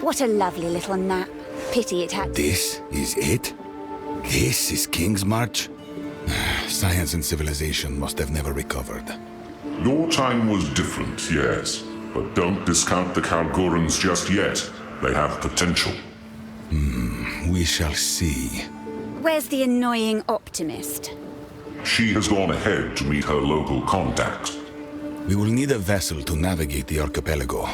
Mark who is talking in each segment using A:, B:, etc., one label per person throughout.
A: What a lovely little nap. Pity it had...
B: This is it? This is King's March? Science and civilization must have never recovered.
C: Your time was different, yes. But don't discount the Kalgorans just yet. They have potential.
B: We shall see.
A: Where's the annoying optimist?
C: She has gone ahead to meet her local contacts.
B: We will need a vessel to navigate the archipelago.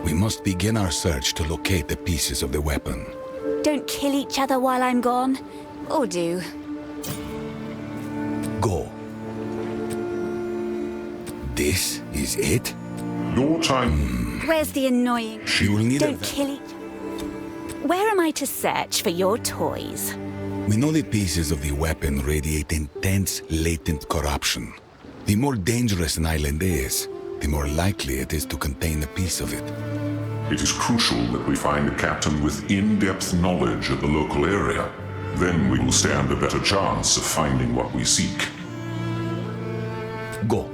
B: We must begin our search to locate the pieces of the weapon.
A: Don't kill each other while I'm gone. Or do.
B: Go. This is it?
C: Your time...
A: Where's the annoying...
B: She will need
A: Don't kill each... Where am I to search for your toys?
B: We know the pieces of the weapon radiate intense, latent corruption. The more dangerous an island is, the more likely it is to contain a piece of it.
C: It is crucial that we find a captain with in-depth knowledge of the local area. Then we will stand a better chance of finding what we seek.
B: Go.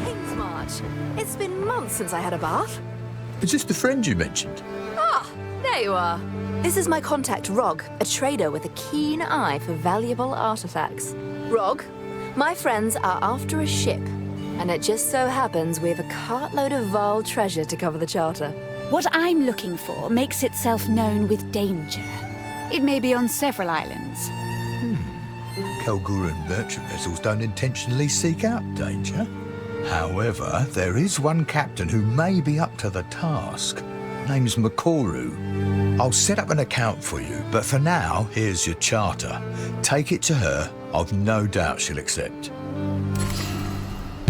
D: King's March. It's been months since I had a bath.
E: Is this the friend you mentioned?
D: Ah, there you are. This is my contact, Rog, a trader with a keen eye for valuable artifacts. Rog, my friends are after a ship, and it just so happens we have a cartload of vile treasure to cover the charter.
A: What I'm looking for makes itself known with danger. It may be on several islands.
E: Kalgoran merchant vessels don't intentionally seek out danger. However, there is one captain who may be up to the task. Name's Makoru. I'll set up an account for you, but for now, here's your charter. Take it to her. I've no doubt she'll accept.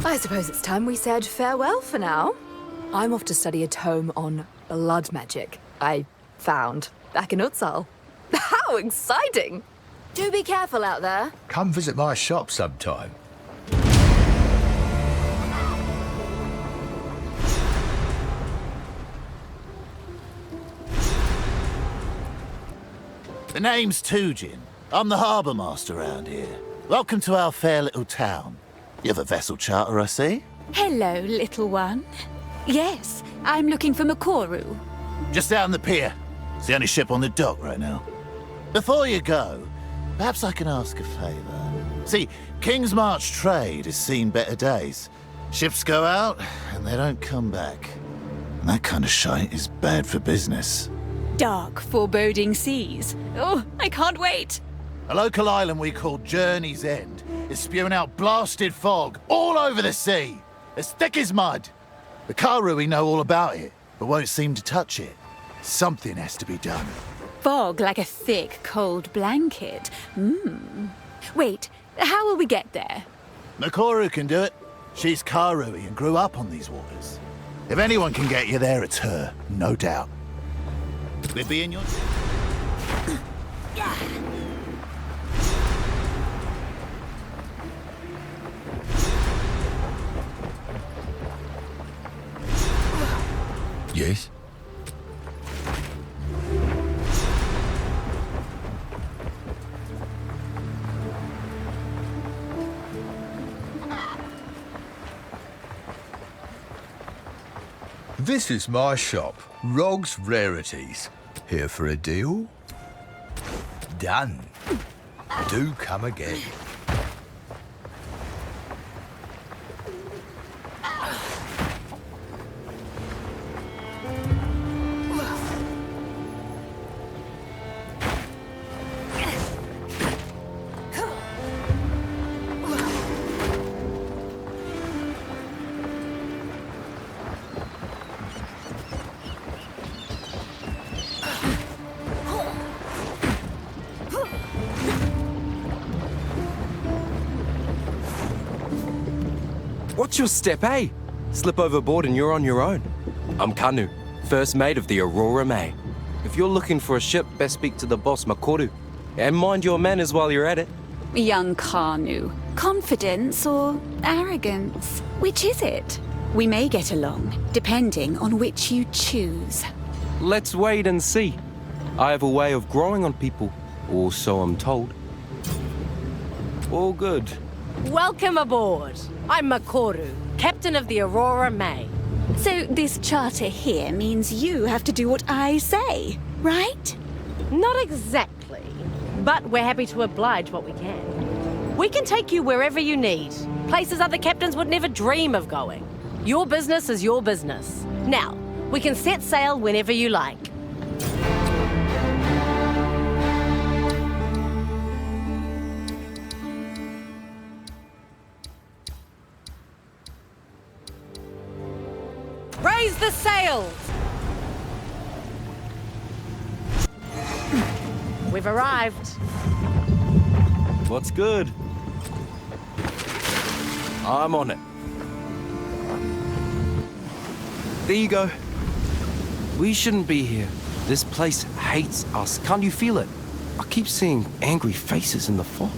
D: I suppose it's time we said farewell for now. I'm off to study a tome on blood magic I found back in Utsal. How exciting! Do be careful out there.
E: Come visit my shop sometime.
F: The name's Tujin. I'm the harbour master around here. Welcome to our fair little town. You have a vessel charter, I see?
A: Hello, little one. Yes, I'm looking for Makoru.
F: Just out on the pier. It's the only ship on the dock right now. Before you go, perhaps I can ask a favour. See, King's March trade has seen better days. Ships go out, and they don't come back. And that kind of shite is bad for business.
A: Dark, foreboding seas. Oh, I can't wait.
F: A local island we call Journey's End is spewing out blasted fog all over the sea, as thick as mud. The Karui know all about it, but won't seem to touch it. Something has to be done.
A: Fog like a thick, cold blanket. Wait, how will we get there?
F: Makoru can do it. She's Karui and grew up on these waters. If anyone can get you there, it's her, no doubt. We'll be in your...
B: Yes?
E: This is my shop, Rog's Rarities. Here for a deal? Done. Do come again.
G: What's your step, eh? Slip overboard and you're on your own. I'm Kanu, first mate of the Aurora May. If you're looking for a ship, best speak to the boss, Makoru. And mind your manners while you're at it.
A: Young Kanu. Confidence or arrogance? Which is it? We may get along, depending on which you choose.
G: Let's wait and see. I have a way of growing on people, or so I'm told. All good.
H: Welcome aboard. I'm Makoru, captain of the Aurora May.
A: So this charter here means you have to do what I say, right?
H: Not exactly, but we're happy to oblige what we can. We can take you wherever you need, places other captains would never dream of going. Your business is your business. Now, we can set sail whenever you like. Raise the sails! We've arrived.
G: What's good? I'm on it. There you go. We shouldn't be here. This place hates us. Can't you feel it? I keep seeing angry faces in the fog.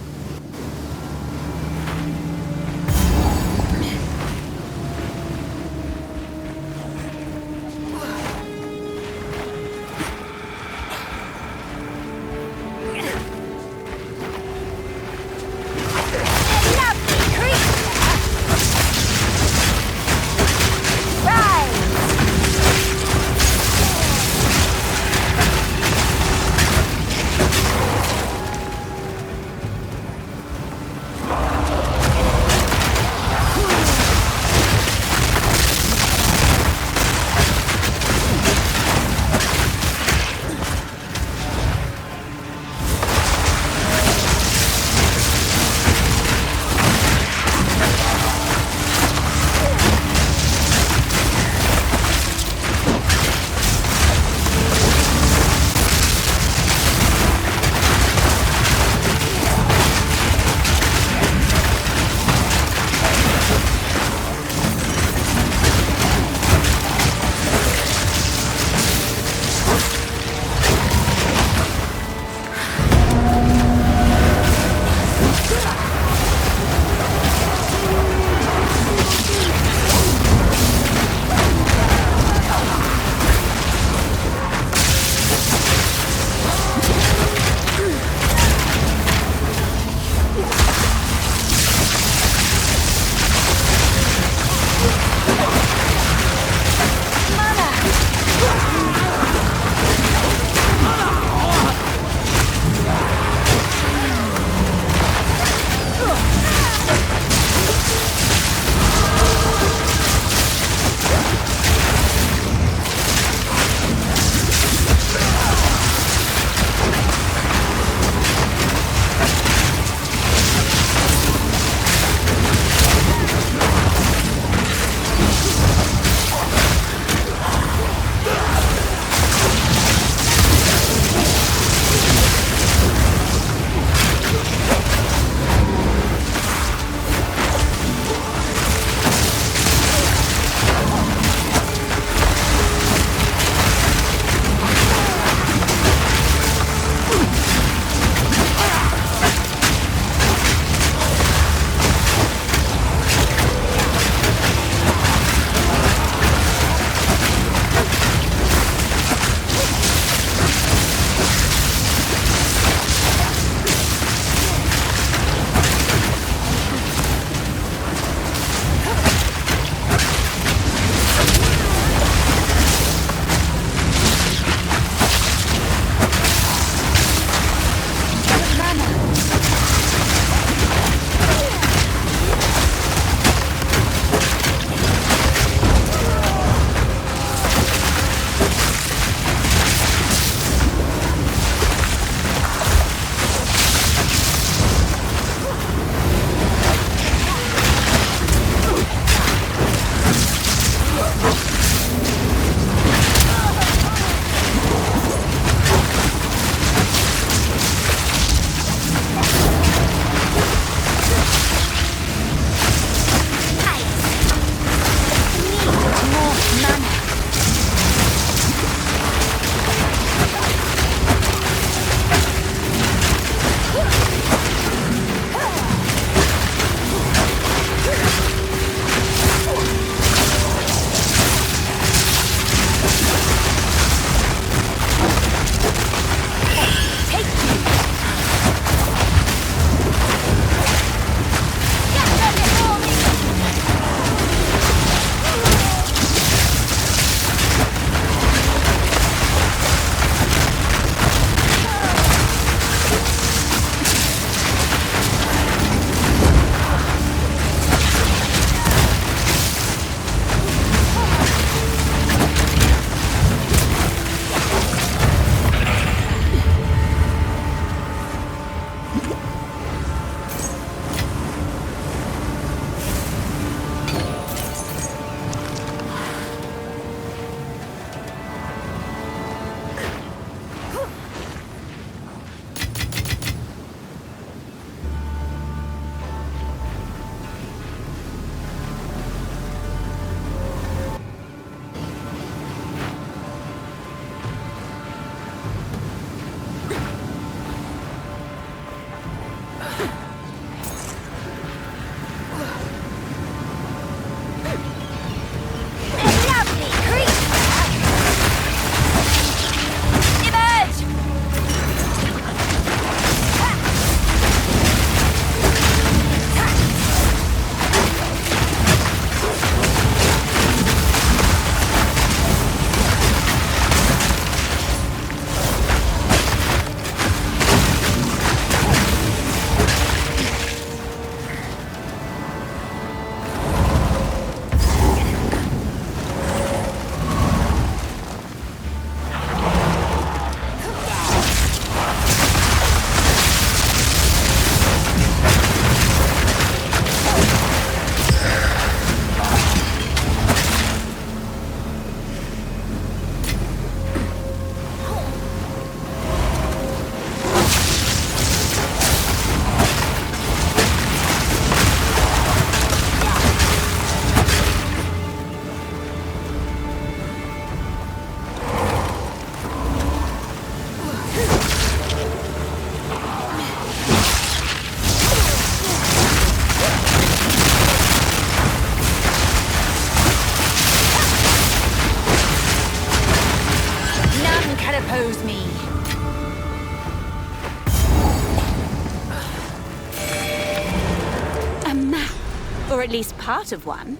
A: Or at least part of one.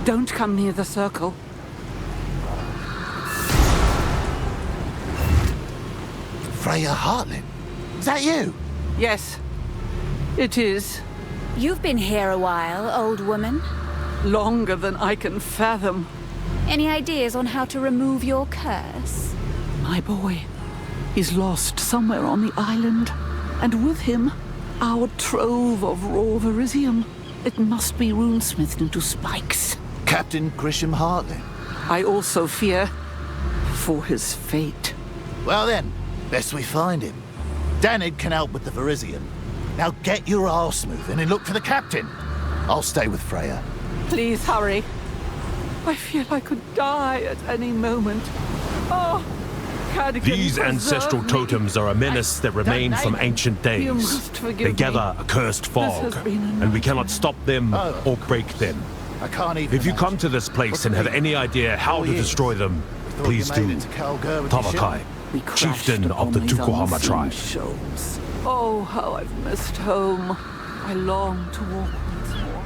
I: Don't come near the circle.
F: Freya Hartlin? Is that you?
I: Yes, it is.
A: You've been here a while, old woman.
I: Longer than I can fathom.
A: Any ideas on how to remove your curse?
I: My boy is lost somewhere on the island, and with him, our trove of raw verisium. It must be runesmithed into spikes.
F: Captain Grisham Hartlin?
I: I also fear for his fate.
F: Well then, best we find him. Danid can help with the verisium. Now get your arse moving and look for the captain. I'll stay with Freya.
I: Please hurry. I feel I could die at any moment. Oh, Cadogan,
J: These
I: preserve
J: ancestral
I: me.
J: totems are a menace that remain from ancient
I: You
J: days.
I: must forgive
J: They gather
I: me.
J: a cursed fog,
I: has been a
J: and we cannot stop them
F: Oh.
J: or break them.
F: I can't even.
J: If you come
F: imagine.
J: to this place
F: What's
J: and
F: the
J: have
F: meaning?
J: any idea how
F: 4
J: to
F: years.
J: destroy them,
F: We thought
J: please
F: you
J: do.
F: made it to Calgary with your ship.
J: Tavakai,
I: We crashed
J: chieftain
I: upon
J: of the
I: these
J: Tukohama
I: unseen
J: tribe.
I: shoals. Oh, how I've missed home. I long to walk once more.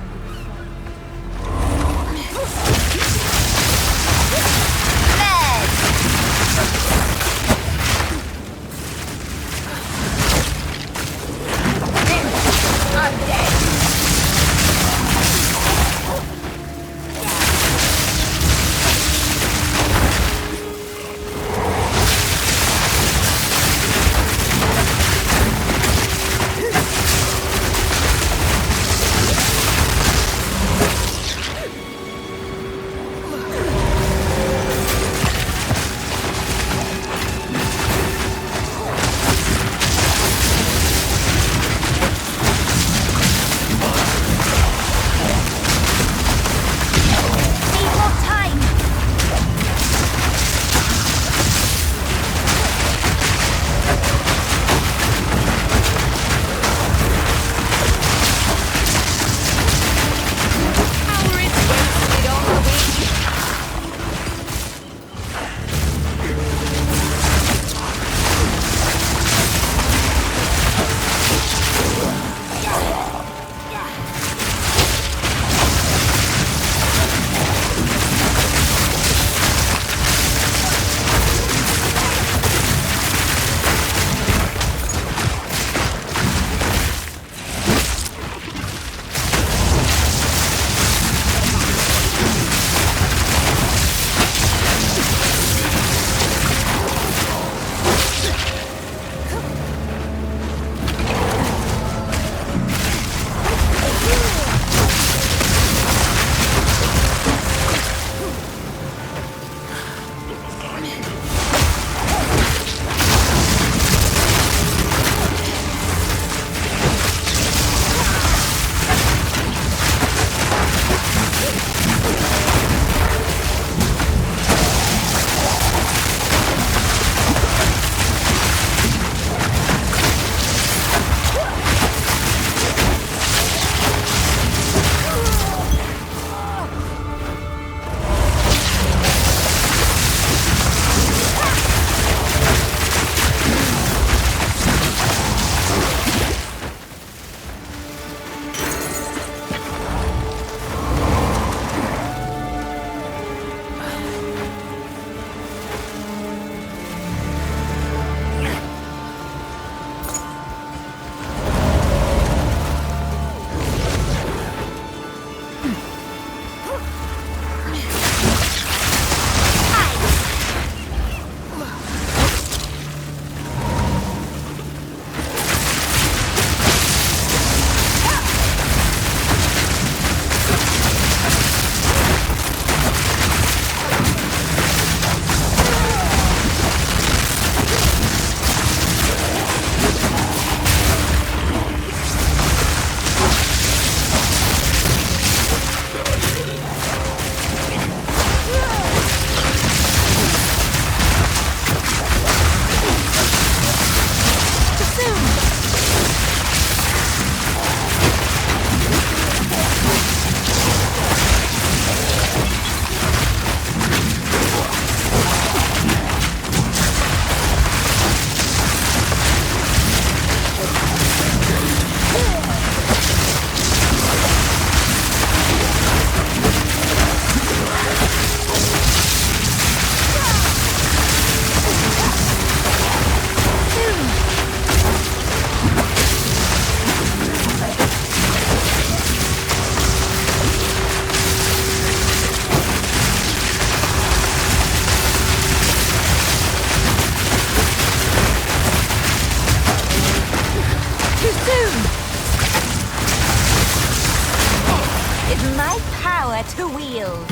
K: to wield.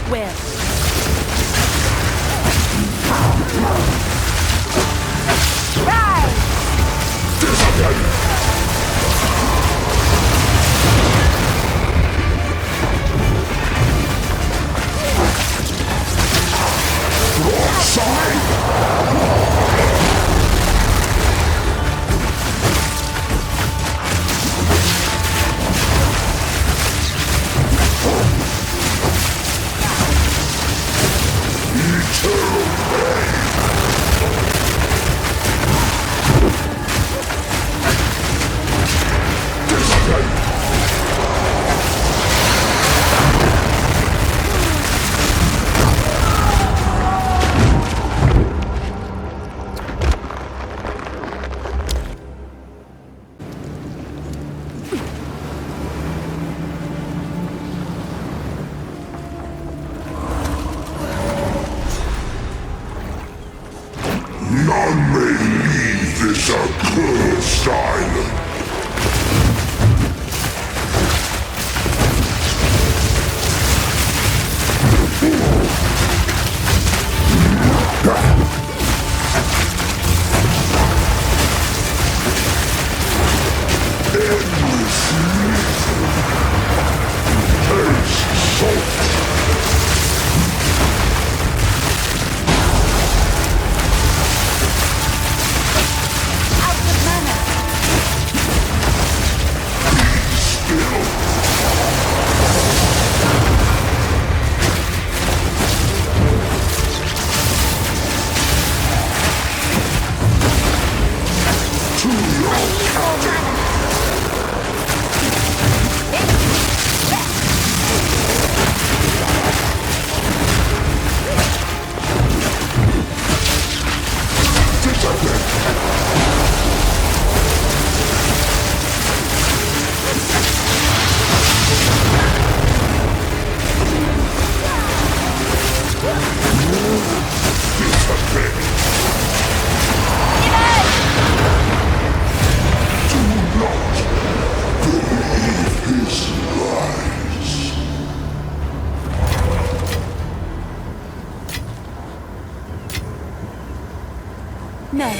H: Well.
C: None may leave this accursed island. Endless misery. Taste salt.
A: No.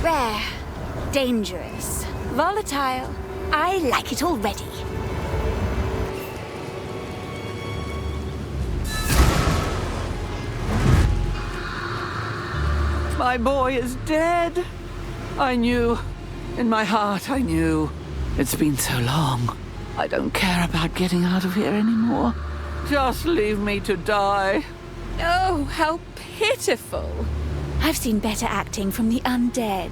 A: Rare. Dangerous. Volatile. I like it already.
I: My boy is dead. I knew. In my heart, I knew. It's been so long. I don't care about getting out of here anymore. Just leave me to die.
A: Oh, how pitiful. I've seen better acting from the undead.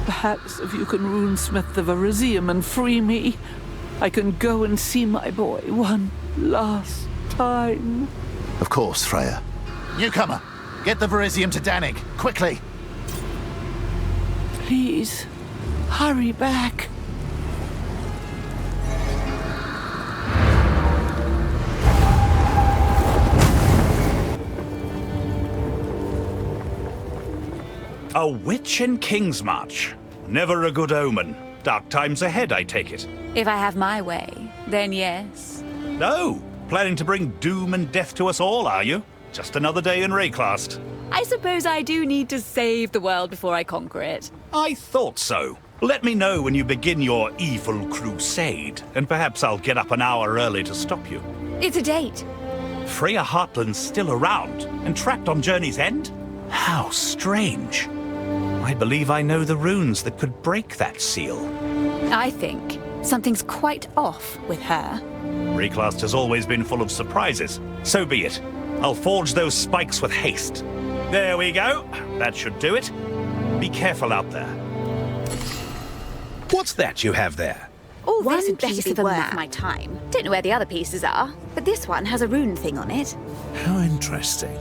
I: Perhaps if you can runesmith the Verisium and free me, I can go and see my boy one last time.
F: Of course, Freya. Newcomer, get the Verisium to Danig, quickly.
I: Please, hurry back.
K: A witch in Kingsmarch. Never a good omen. Dark times ahead, I take it.
A: If I have my way, then yes.
K: No! Planning to bring doom and death to us all, are you? Just another day in Rayclast.
A: I suppose I do need to save the world before I conquer it.
K: I thought so. Let me know when you begin your evil crusade, and perhaps I'll get up an hour early to stop you.
A: It's a date.
K: Freya Heartland's still around, and trapped on Journey's End? How strange. I believe I know the runes that could break that seal.
A: I think something's quite off with her.
K: Rayclast has always been full of surprises. So be it. I'll forge those spikes with haste. There we go. That should do it. Be careful out there. What's that you have there?
A: Oh,
L: One
A: this would
L: piece
A: better
L: of
A: be
L: a
A: worth
L: map.
A: my time. Don't know where the other pieces are, but this one has a rune thing on it.
K: How interesting.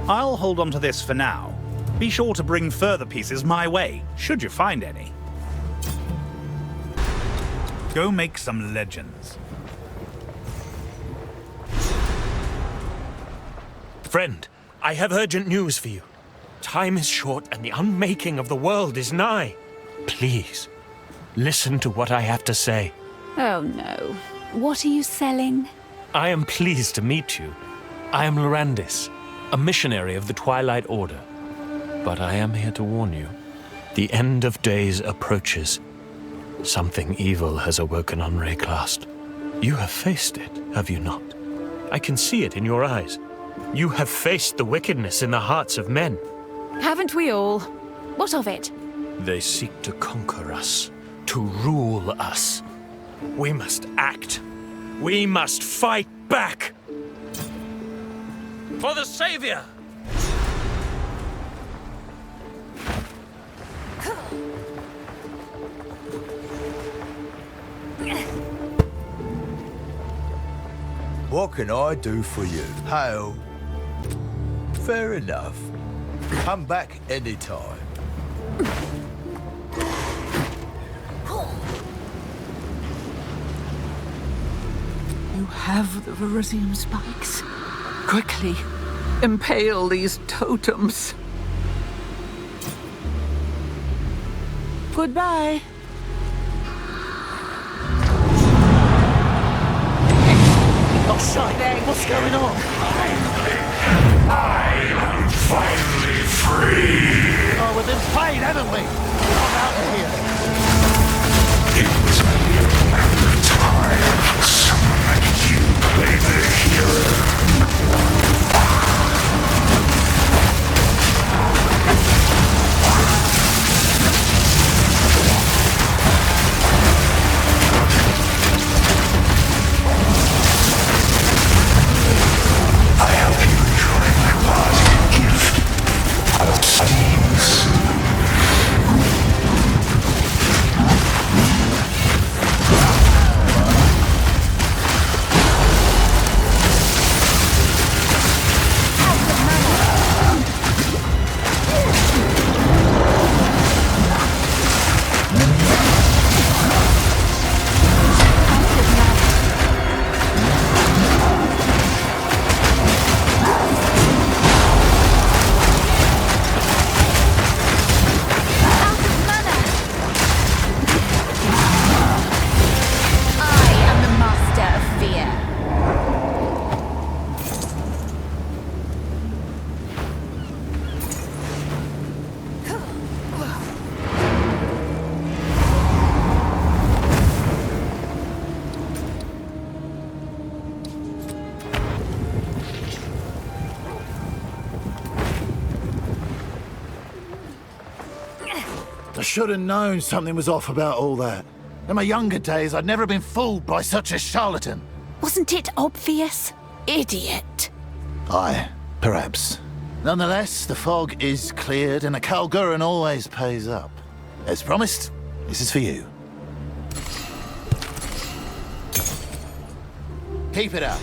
K: I'll hold on to this for now. Be sure to bring further pieces my way, should you find any. Go make some legends.
J: Friend, I have urgent news for you.
L: Time is short and the unmaking of the world is nigh. Please, listen to what I have to say.
A: Oh no. What are you selling?
L: I am pleased to meet you. I am Lorandis, a missionary of the Twilight Order. But I am here to warn you. The end of days approaches. Something evil has awoken on Rayclast. You have faced it, have you not? I can see it in your eyes. You have faced the wickedness in the hearts of men.
A: Haven't we all? What of it?
L: They seek to conquer us, to rule us. We must act. We must fight back. For the Savior!
E: What can I do for you? Hail. Fair enough. Come back anytime.
I: You have the Verisium spikes. Quickly, impale these totems. Goodbye.
F: Oh, shite! What's going on?
C: I am finally free!
F: Oh, we've been played, haven't we? I'm out of here.
C: It was only a matter of time for someone like you play the hero. I hope you enjoy my parting gift of steams.
F: I should have known something was off about all that. In my younger days, I'd never been fooled by such a charlatan.
A: Wasn't it obvious? Idiot.
F: Aye, perhaps. Nonetheless, the fog is cleared and a Kalguran always pays up. As promised, this is for you. Keep it up.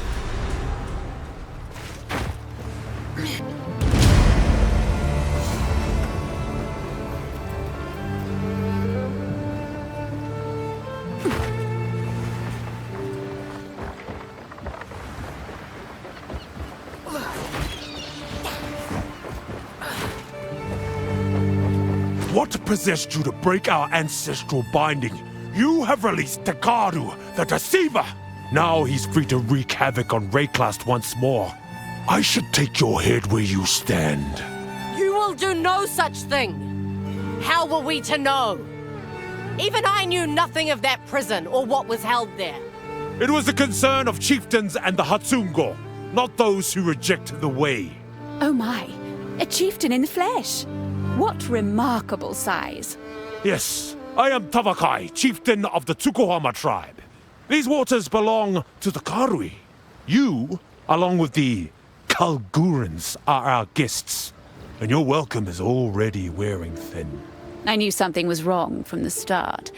J: What possessed you to break our ancestral binding? You have released Takaru, the Deceiver! Now he's free to wreak havoc on Rayclast once more. I should take your head where you stand.
H: You will do no such thing. How were we to know? Even I knew nothing of that prison or what was held there.
J: It was the concern of chieftains and the Hatsungo, not those who reject the way.
A: Oh my, a chieftain in the flesh. What remarkable size.
J: Yes, I am Tavakai, chieftain of the Tsukuhama tribe. These waters belong to the Karui. You, along with the Kalgurans, are our guests, and your welcome is already wearing thin.
A: I knew something was wrong from the start.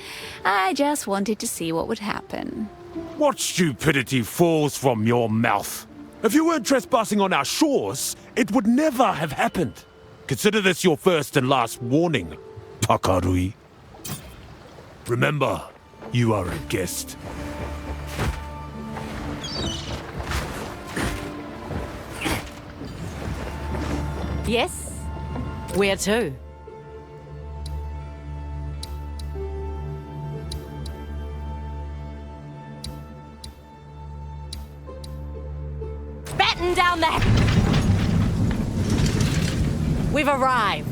A: I just wanted to see what would happen.
J: What stupidity falls from your mouth? If you weren't trespassing on our shores, it would never have happened. Consider this your first and last warning, Takarui. Remember, you are a guest.
H: Yes? Where to? Batten down the... We've arrived.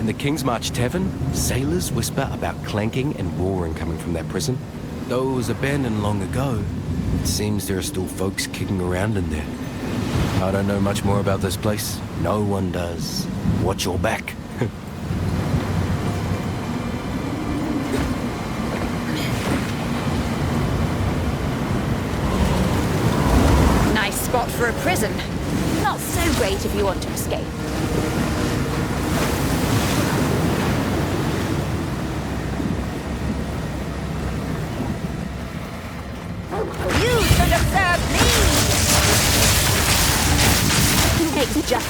G: In the King's March Tavern, sailors whisper about clanking and roaring coming from their prison. Though it was abandoned long ago, it seems there are still folks kicking around in there. I don't know much more about this place. No one does. Watch your back.
A: Nice spot for a prison. Not so great if you want to escape.
D: You should have served me! It's just...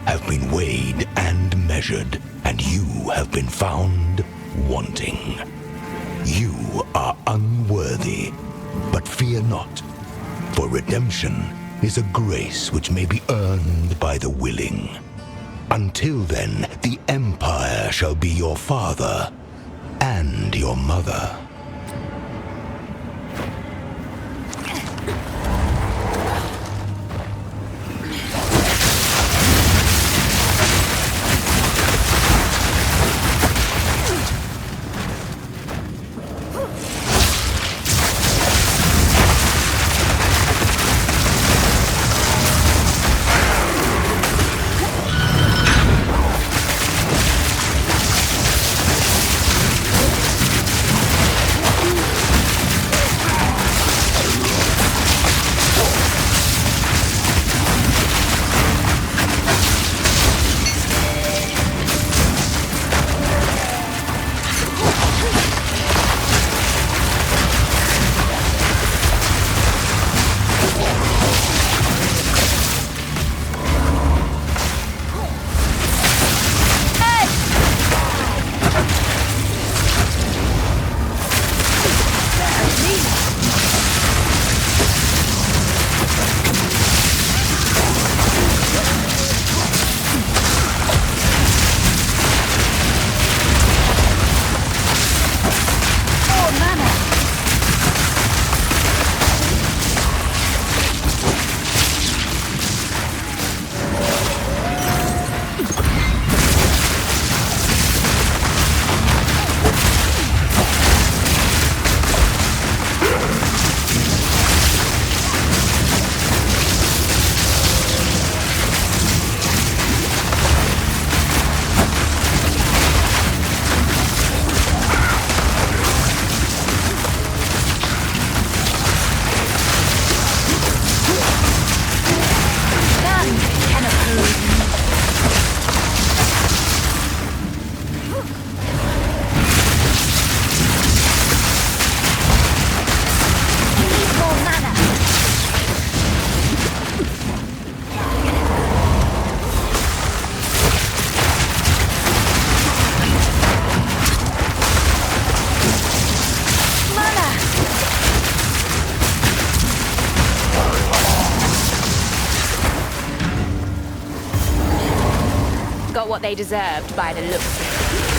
E: have been weighed and measured, and you have been found wanting. You are unworthy, but fear not, for redemption is a grace which may be earned by the willing. Until then, the Empire shall be your father and your mother.
A: what they deserved by the looks of it.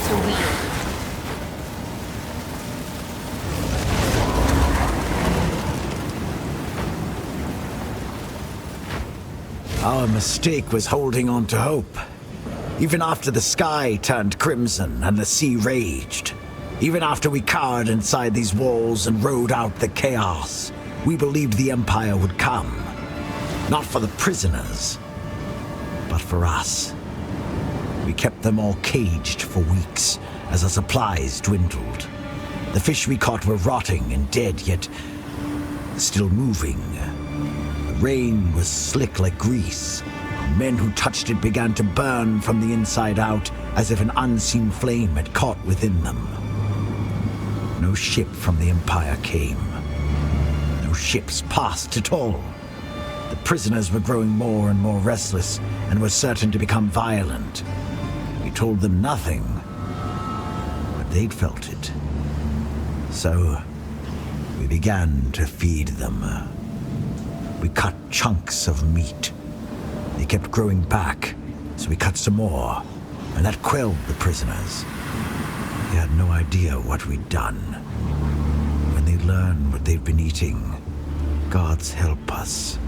D: to wield.
M: Our mistake was holding on to hope. Even after the sky turned crimson and the sea raged, even after we cowered inside these walls and rode out the chaos, we believed the Empire would come. Not for the prisoners, but for us. We kept them all caged for weeks as our supplies dwindled. The fish we caught were rotting and dead, yet still moving. The rain was slick like grease. Men who touched it began to burn from the inside out, as if an unseen flame had caught within them. No ship from the Empire came. No ships passed at all. The prisoners were growing more and more restless and were certain to become violent. We told them nothing, but they'd felt it. So we began to feed them. We cut chunks of meat. They kept growing back, so we cut some more, and that quelled the prisoners. They had no idea what we'd done. When they learned what they'd been eating, gods help us.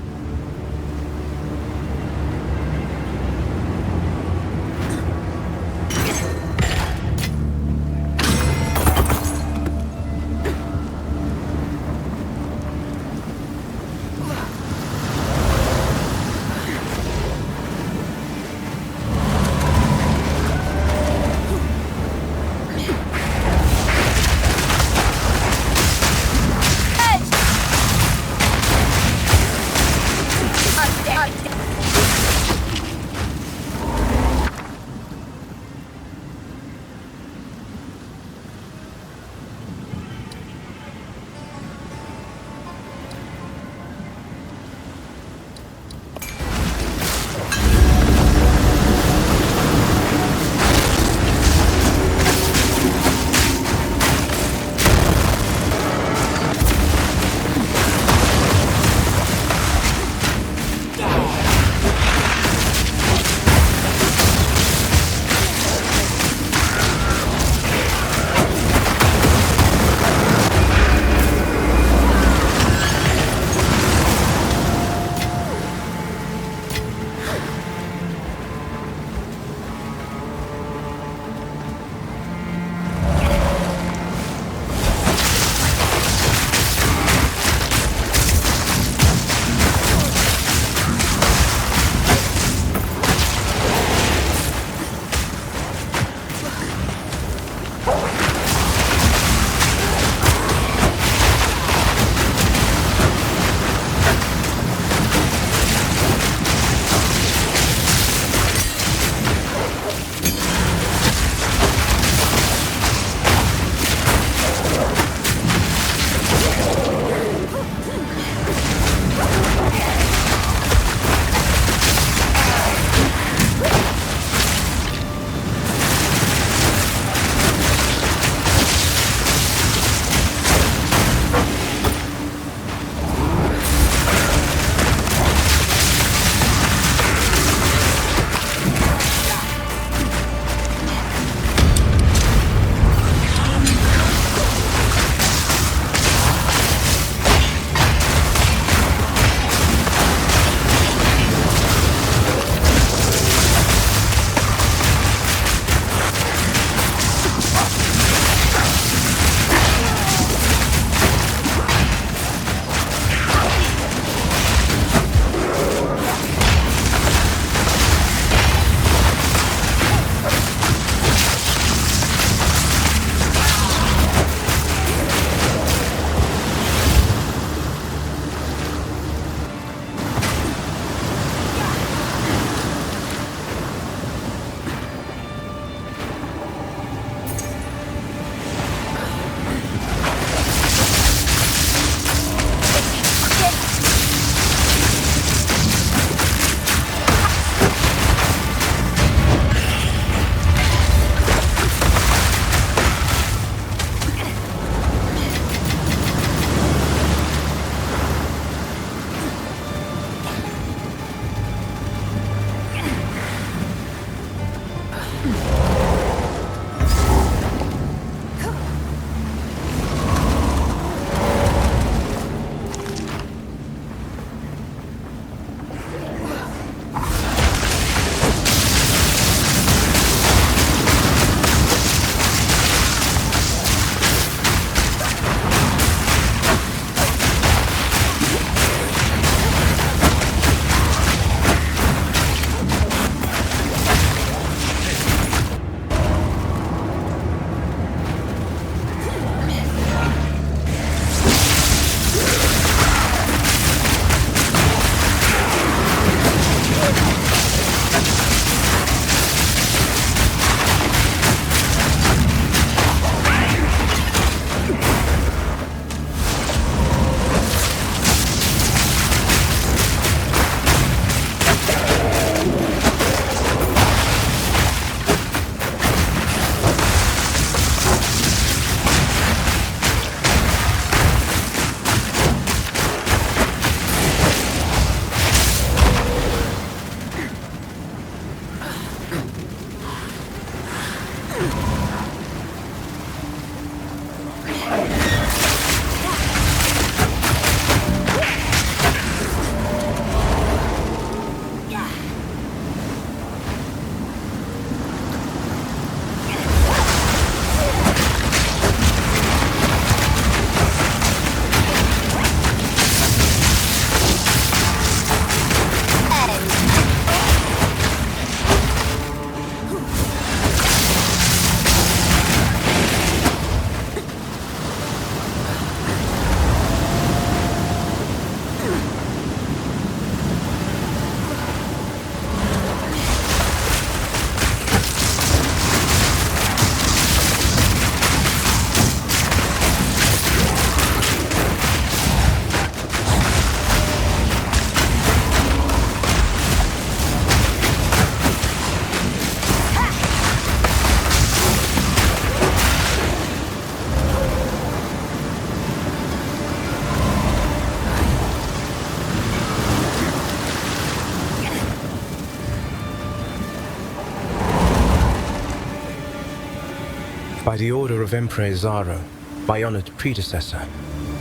N: By the order of Emperor Zaro, my honored predecessor,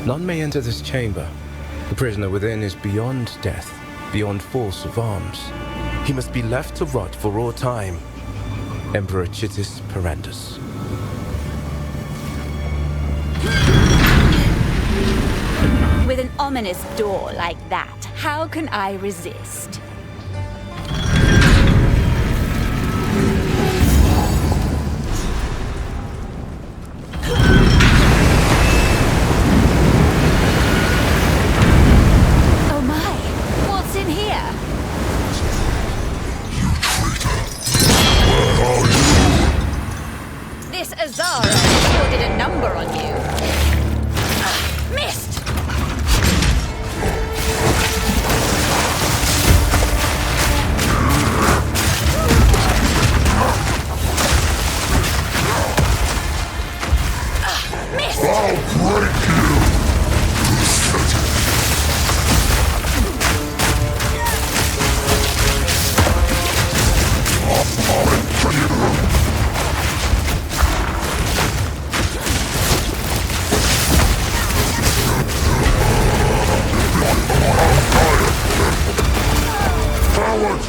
N: none may enter this chamber. The prisoner within is beyond death, beyond force of arms. He must be left to rot for all time. Emperor Chitis Perandus.
A: With an ominous door like that, how can I resist? Oh my, what's in here?
C: You traitor! Where are you?
A: This Azara sure did a number on you. Missed!
C: I'll break you! Coward!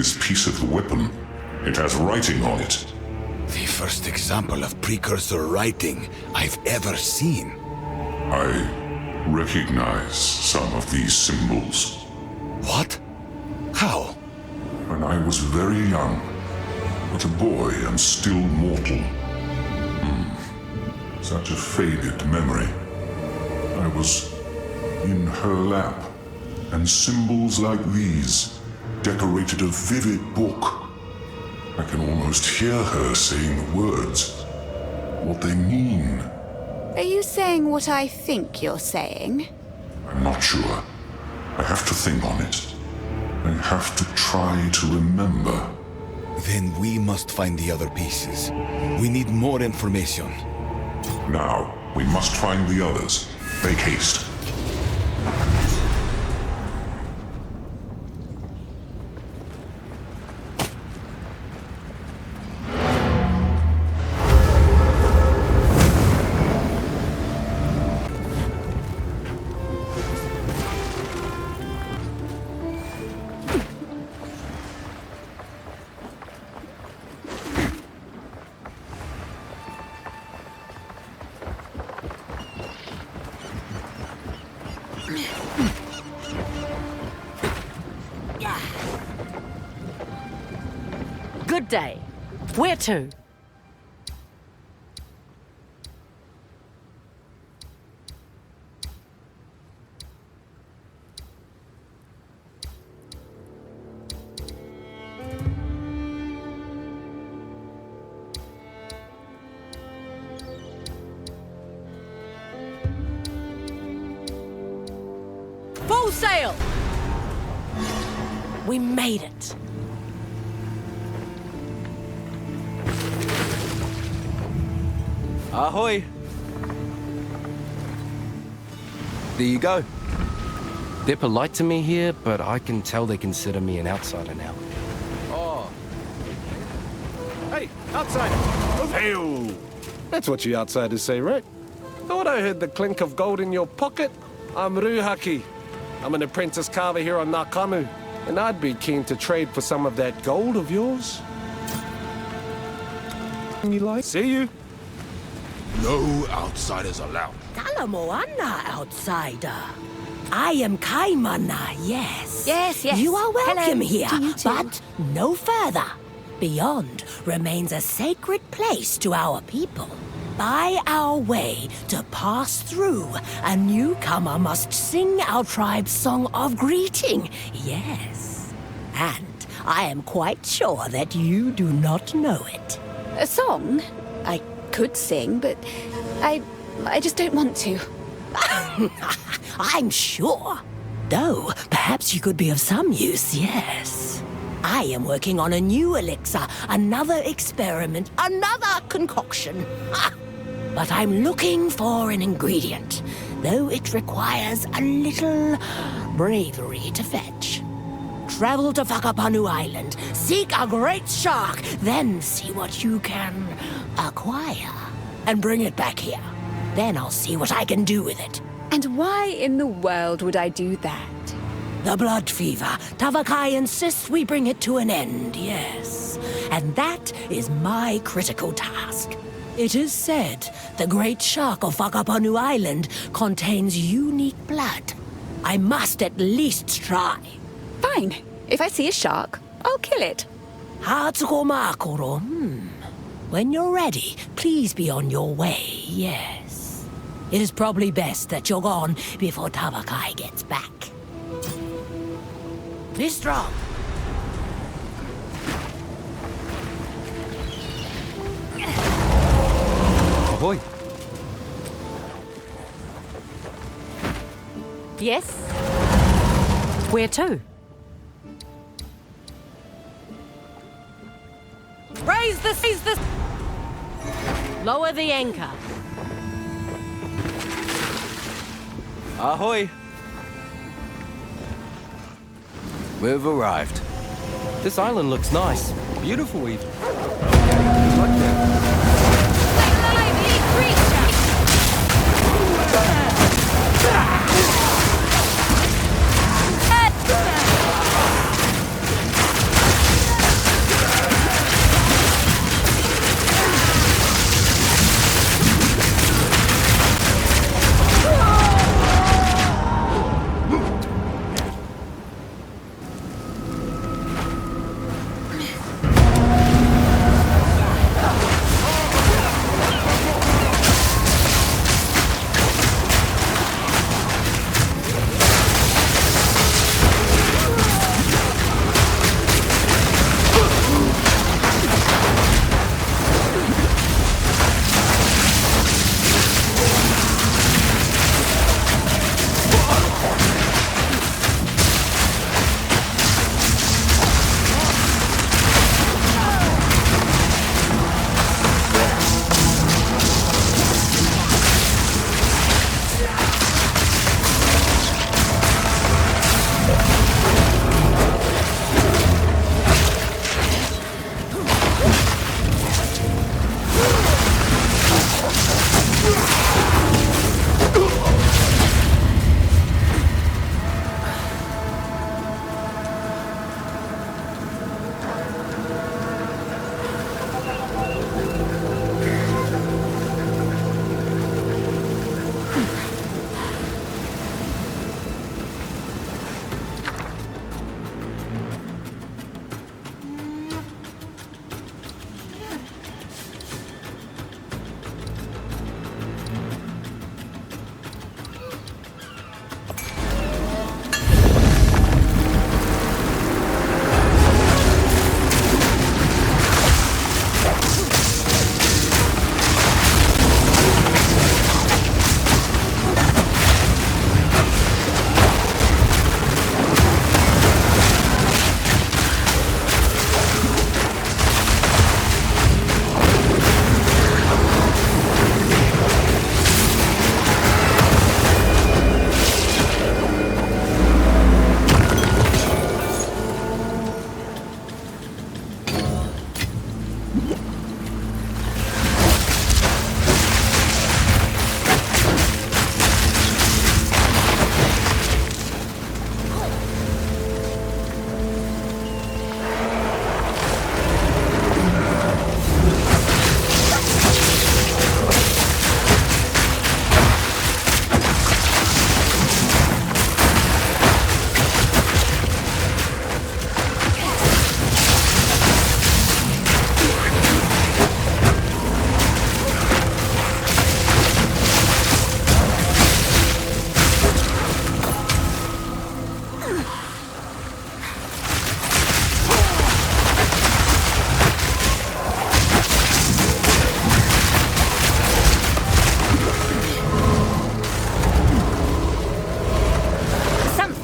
C: This piece of the weapon, it has writing on it.
B: The first example of precursor writing I've ever seen.
C: I recognize some of these symbols.
B: What? How?
C: When I was very young, but a boy and still mortal. Such a faded memory. I was in her lap, and symbols like these decorated a vivid book. I can almost hear her saying the words, what they mean.
A: Are you saying what I think you're saying?
C: I'm not sure. I have to think on it. I have to try to remember.
B: Then we must find the other pieces. We need more information.
C: Now, we must find the others. Make haste.
H: Good day. Where to? Full sail! We made it.
G: Ahoy! There you go. They're polite to me here, but I can tell they consider me an outsider now. Oh.
O: Hey, outsider!
J: Hail!
O: That's what you outsiders say, right? Thought I heard the clink of gold in your pocket. I'm Ruhaki. I'm an apprentice carver here on Nakanu, and I'd be keen to trade for some of that gold of yours. You like? See you.
B: No outsiders allowed.
P: Talamoana, outsider. I am Kaimana, yes.
A: Yes.
P: You are welcome
A: Hello.
P: here,
A: To you too.
P: but no further. Beyond remains a sacred place to our people. By our way to pass through, a newcomer must sing our tribe's song of greeting, yes. And I am quite sure that you do not know it.
A: A song? I could sing, but I just don't want to.
P: I'm sure. Though, perhaps you could be of some use, yes. I am working on a new elixir, another experiment, another concoction. But I'm looking for an ingredient, though it requires a little bravery to fetch. Travel to Whakapanu Island, seek a great shark, then see what you can acquire, and bring it back here. Then I'll see what I can do with it.
A: And why in the world would I do that?
P: The blood fever. Tavakai insists we bring it to an end, yes. And that is my critical task. It is said the great shark of Whakapanu Island contains unique blood. I must at least try.
A: Fine. If I see a shark, I'll kill it.
P: Hatsuko Makoro, When you're ready, please be on your way, yes. It is probably best that you're gone before Tavakai gets back. Be strong.
G: Ahoy!
H: Yes? Where to? Raise the... Lower the anchor.
G: Ahoy! We've arrived. This island looks nice. Beautiful even. Okay, like that.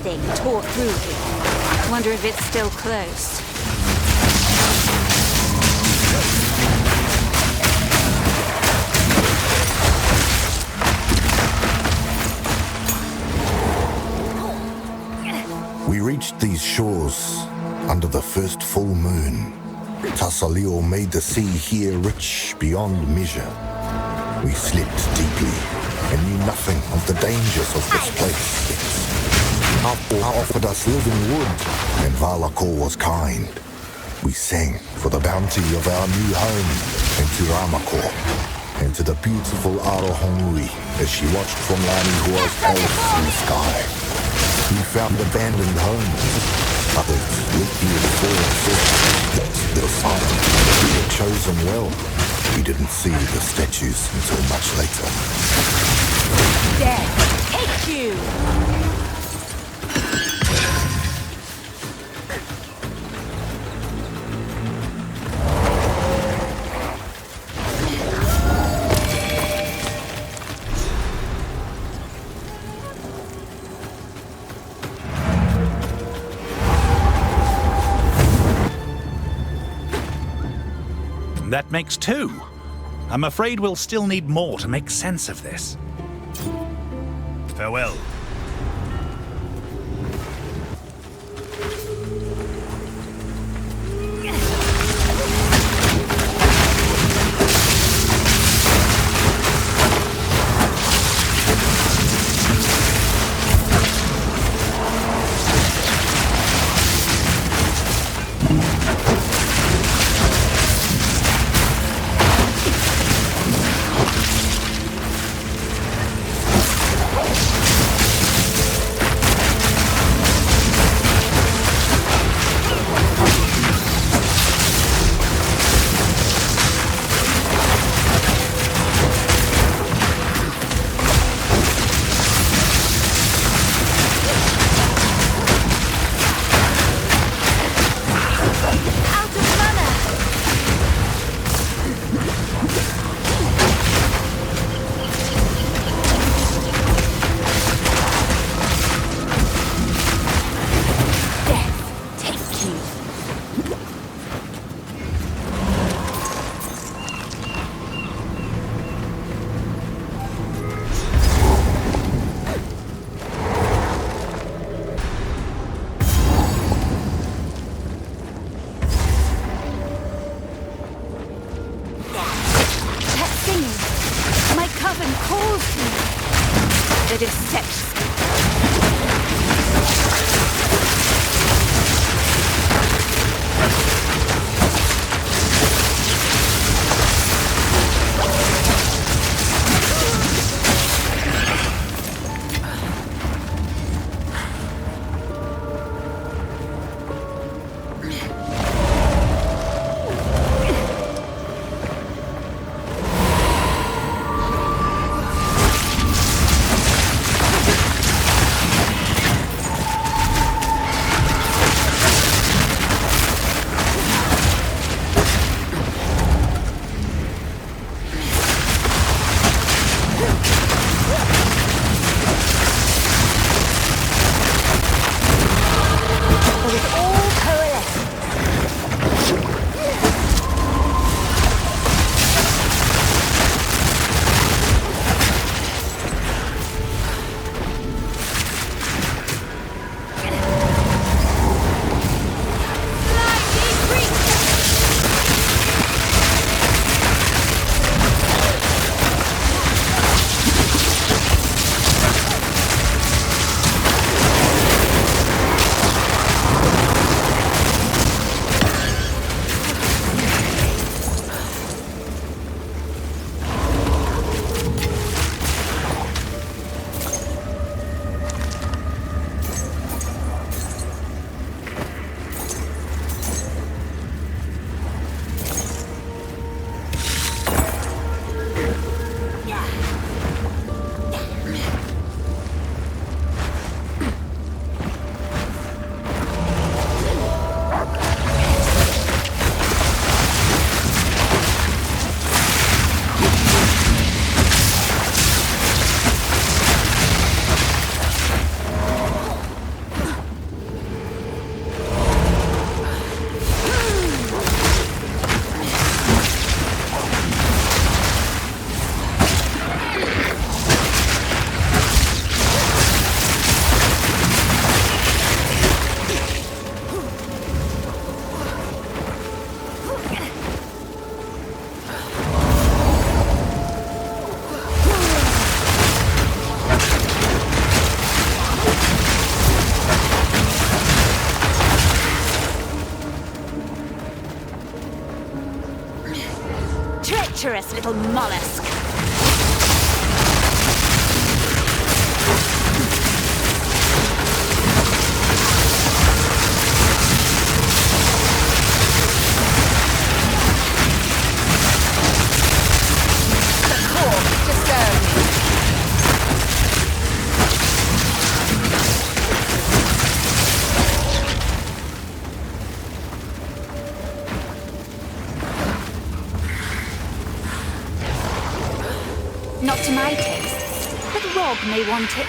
A: something tore through here. Wonder if it's still close.
Q: We reached these shores under the first full moon. Tassalio made the sea here rich beyond measure. We slept deeply and knew nothing of the dangers of this place. Apo offered us living wood, and Valakor was kind. We sang for the bounty of our new home, and to Ramakor, and to the beautiful Arohongui as she watched from Lanihua's palace in the sky. We found abandoned homes. Others lived here before us. They were silent. We had chosen well. We didn't see the statues until much later.
H: Death, take you!
K: That makes 2. I'm afraid we'll still need more to make sense of this. Farewell.
A: treacherous little mollusk. Not to my taste, but Rob may want it.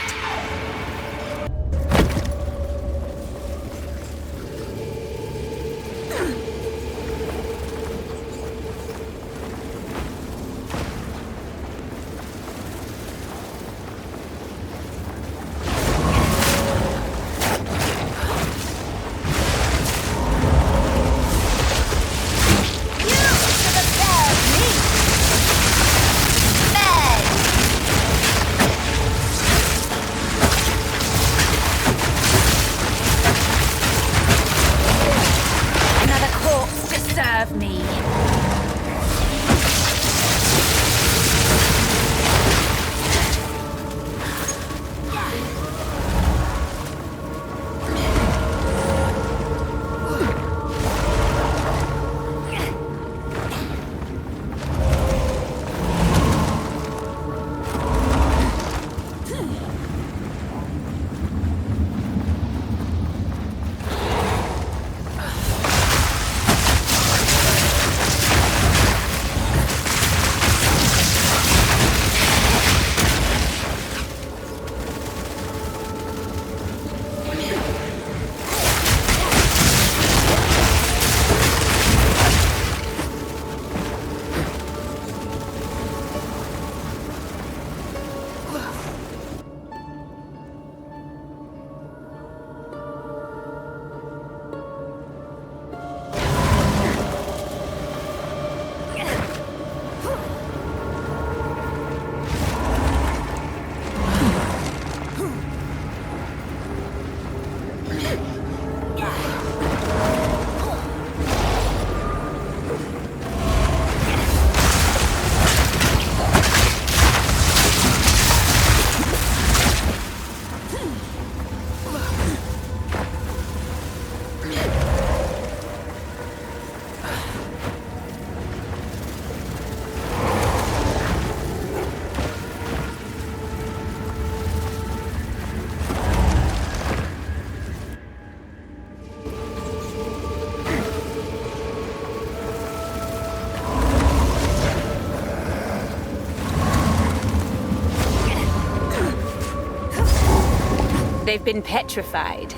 A: They've been petrified.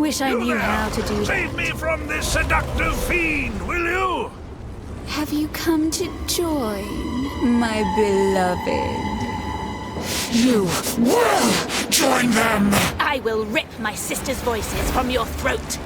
A: Wish I knew how to do that.
K: Save me from this seductive fiend, will you?
A: Have you come to join, my beloved?
K: You will join them!
A: I will rip my sister's voices from your throat.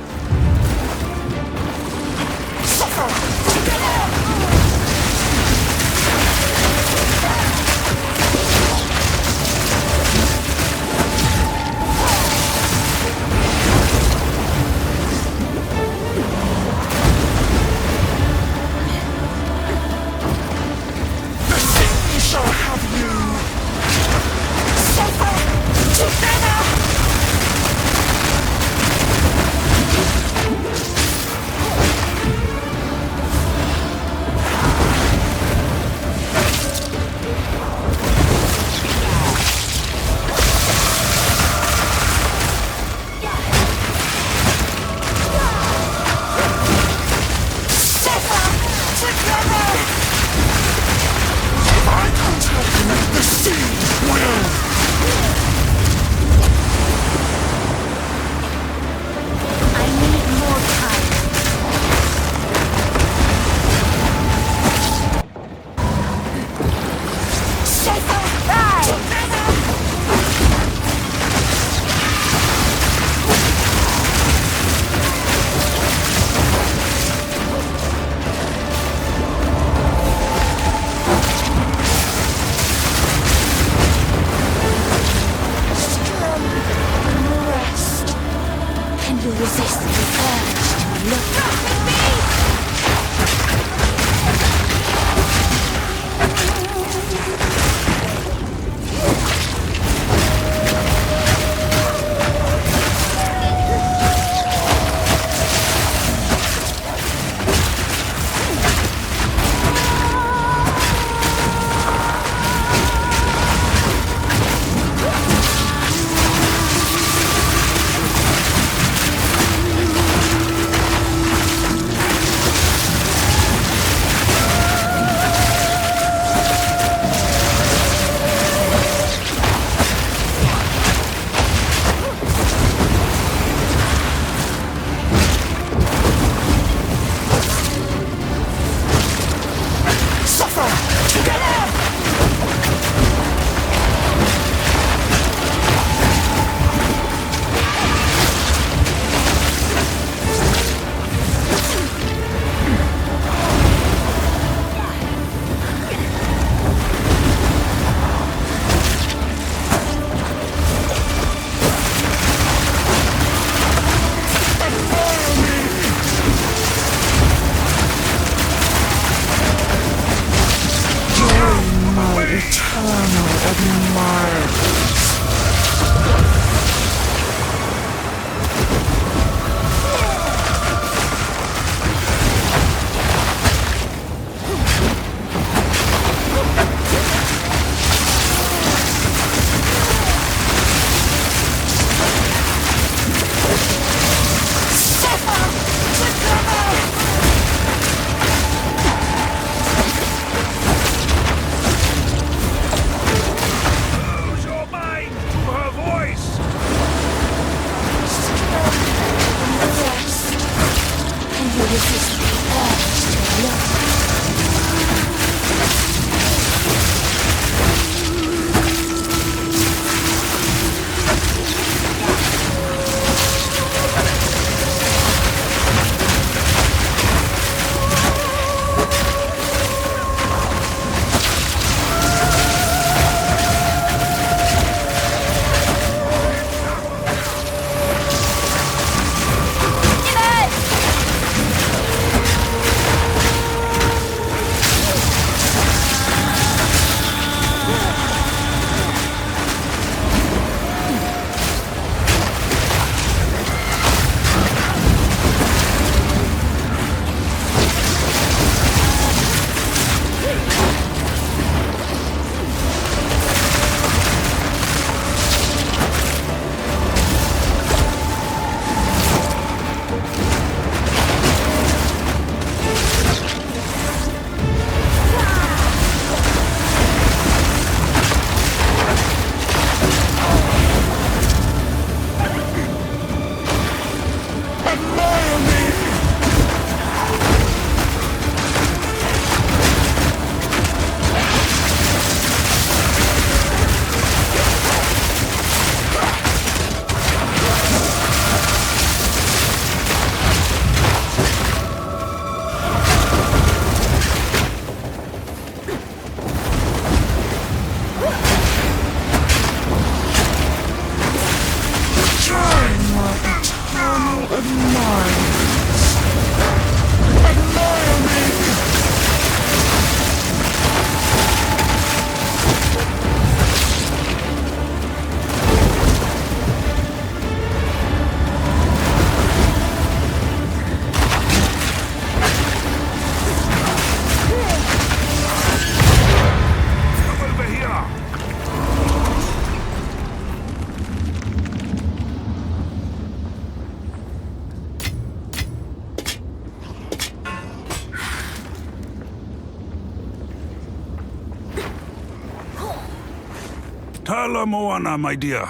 R: Tala Moana, my dear.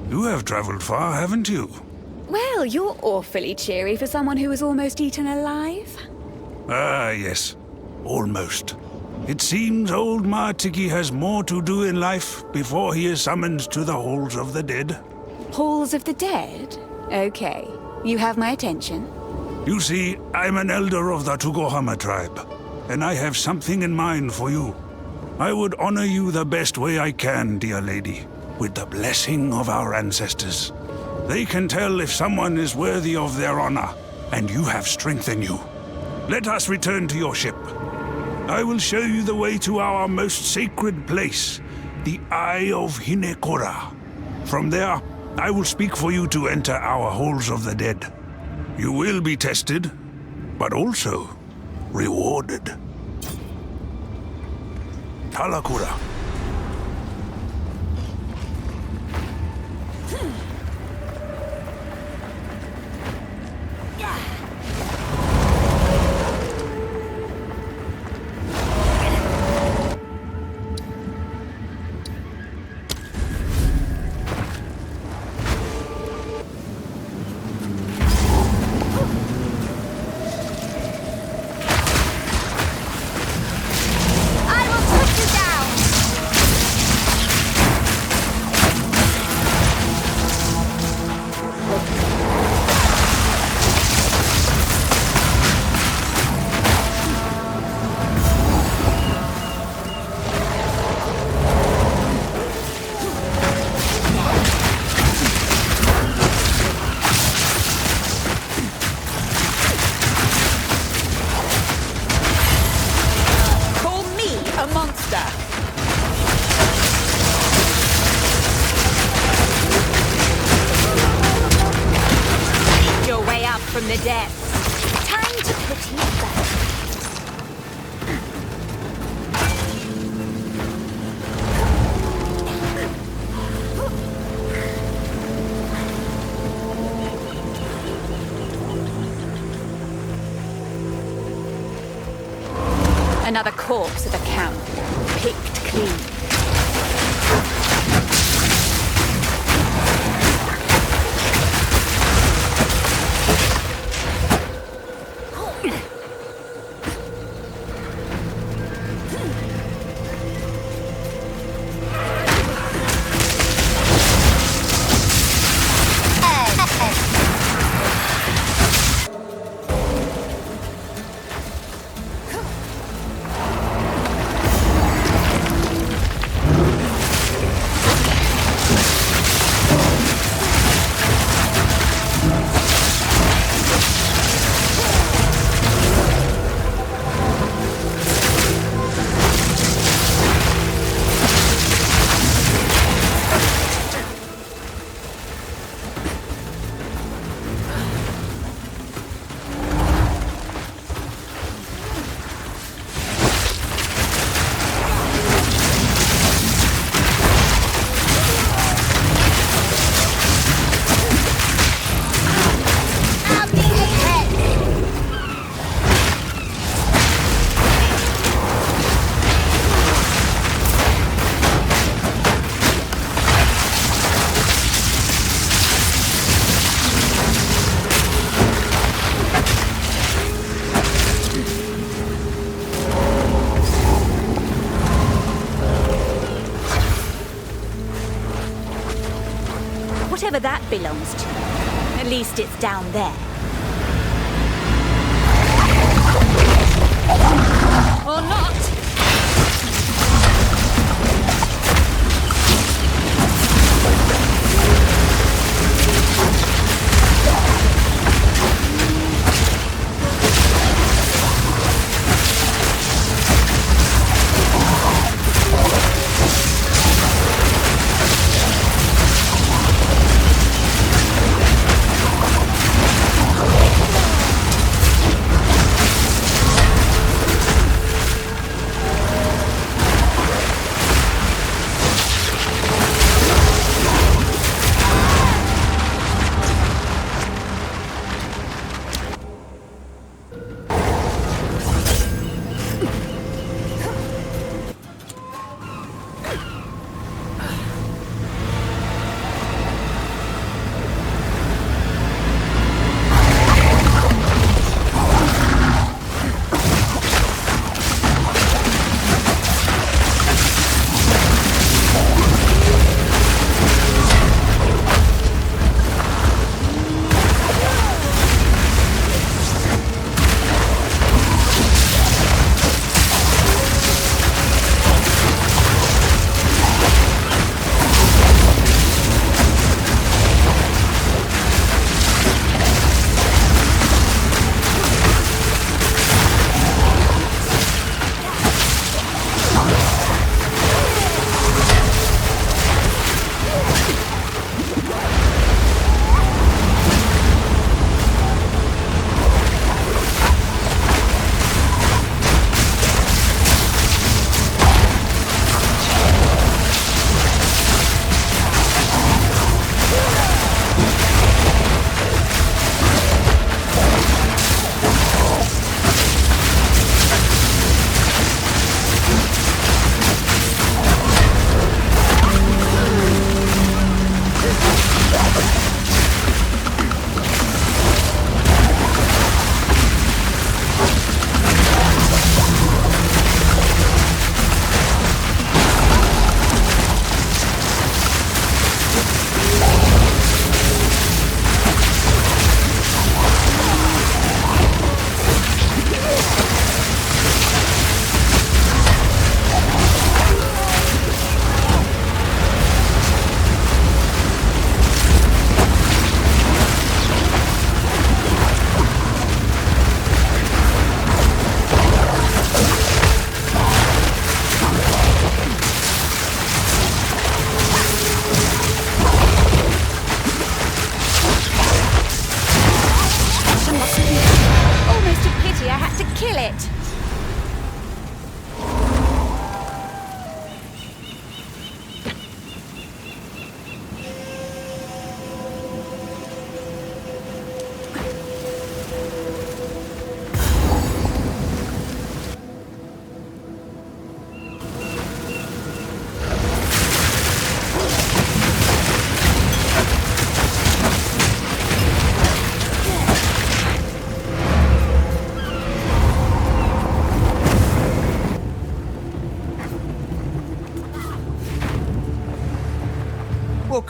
R: You have traveled far, haven't you?
A: Well, you're awfully cheery for someone who was almost eaten alive.
R: Ah, yes. Almost. It seems old Martiki has more to do in life before he is summoned to the Halls of the Dead.
A: Halls of the Dead? Okay. You have my attention.
R: You see, I'm an elder of the Tukohama tribe, and I have something in mind for you. I would honor you the best way I can, dear lady, with the blessing of our ancestors. They can tell if someone is worthy of their honor, and you have strength in you. Let us return to your ship. I will show you the way to our most sacred place, the Eye of Hinekora. From there, I will speak for you to enter our Halls of the Dead. You will be tested, but also rewarded. Talakura.
A: From the depths. Time to put you back. Another corpse at the camp, picked clean. Whatever that belongs to. At least it's down there. Or not!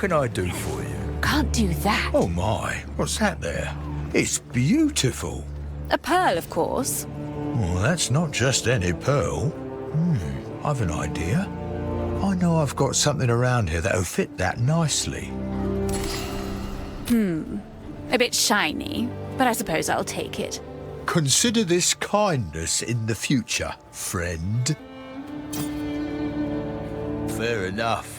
E: can I do for you?
A: Can't do that.
E: Oh my, what's that there? It's beautiful.
A: A pearl, of course.
E: Well, that's not just any pearl. I've an idea. I know I've got something around here that'll fit that nicely.
A: A bit shiny, but I suppose I'll take it.
E: Consider this kindness in the future, friend. Fair enough.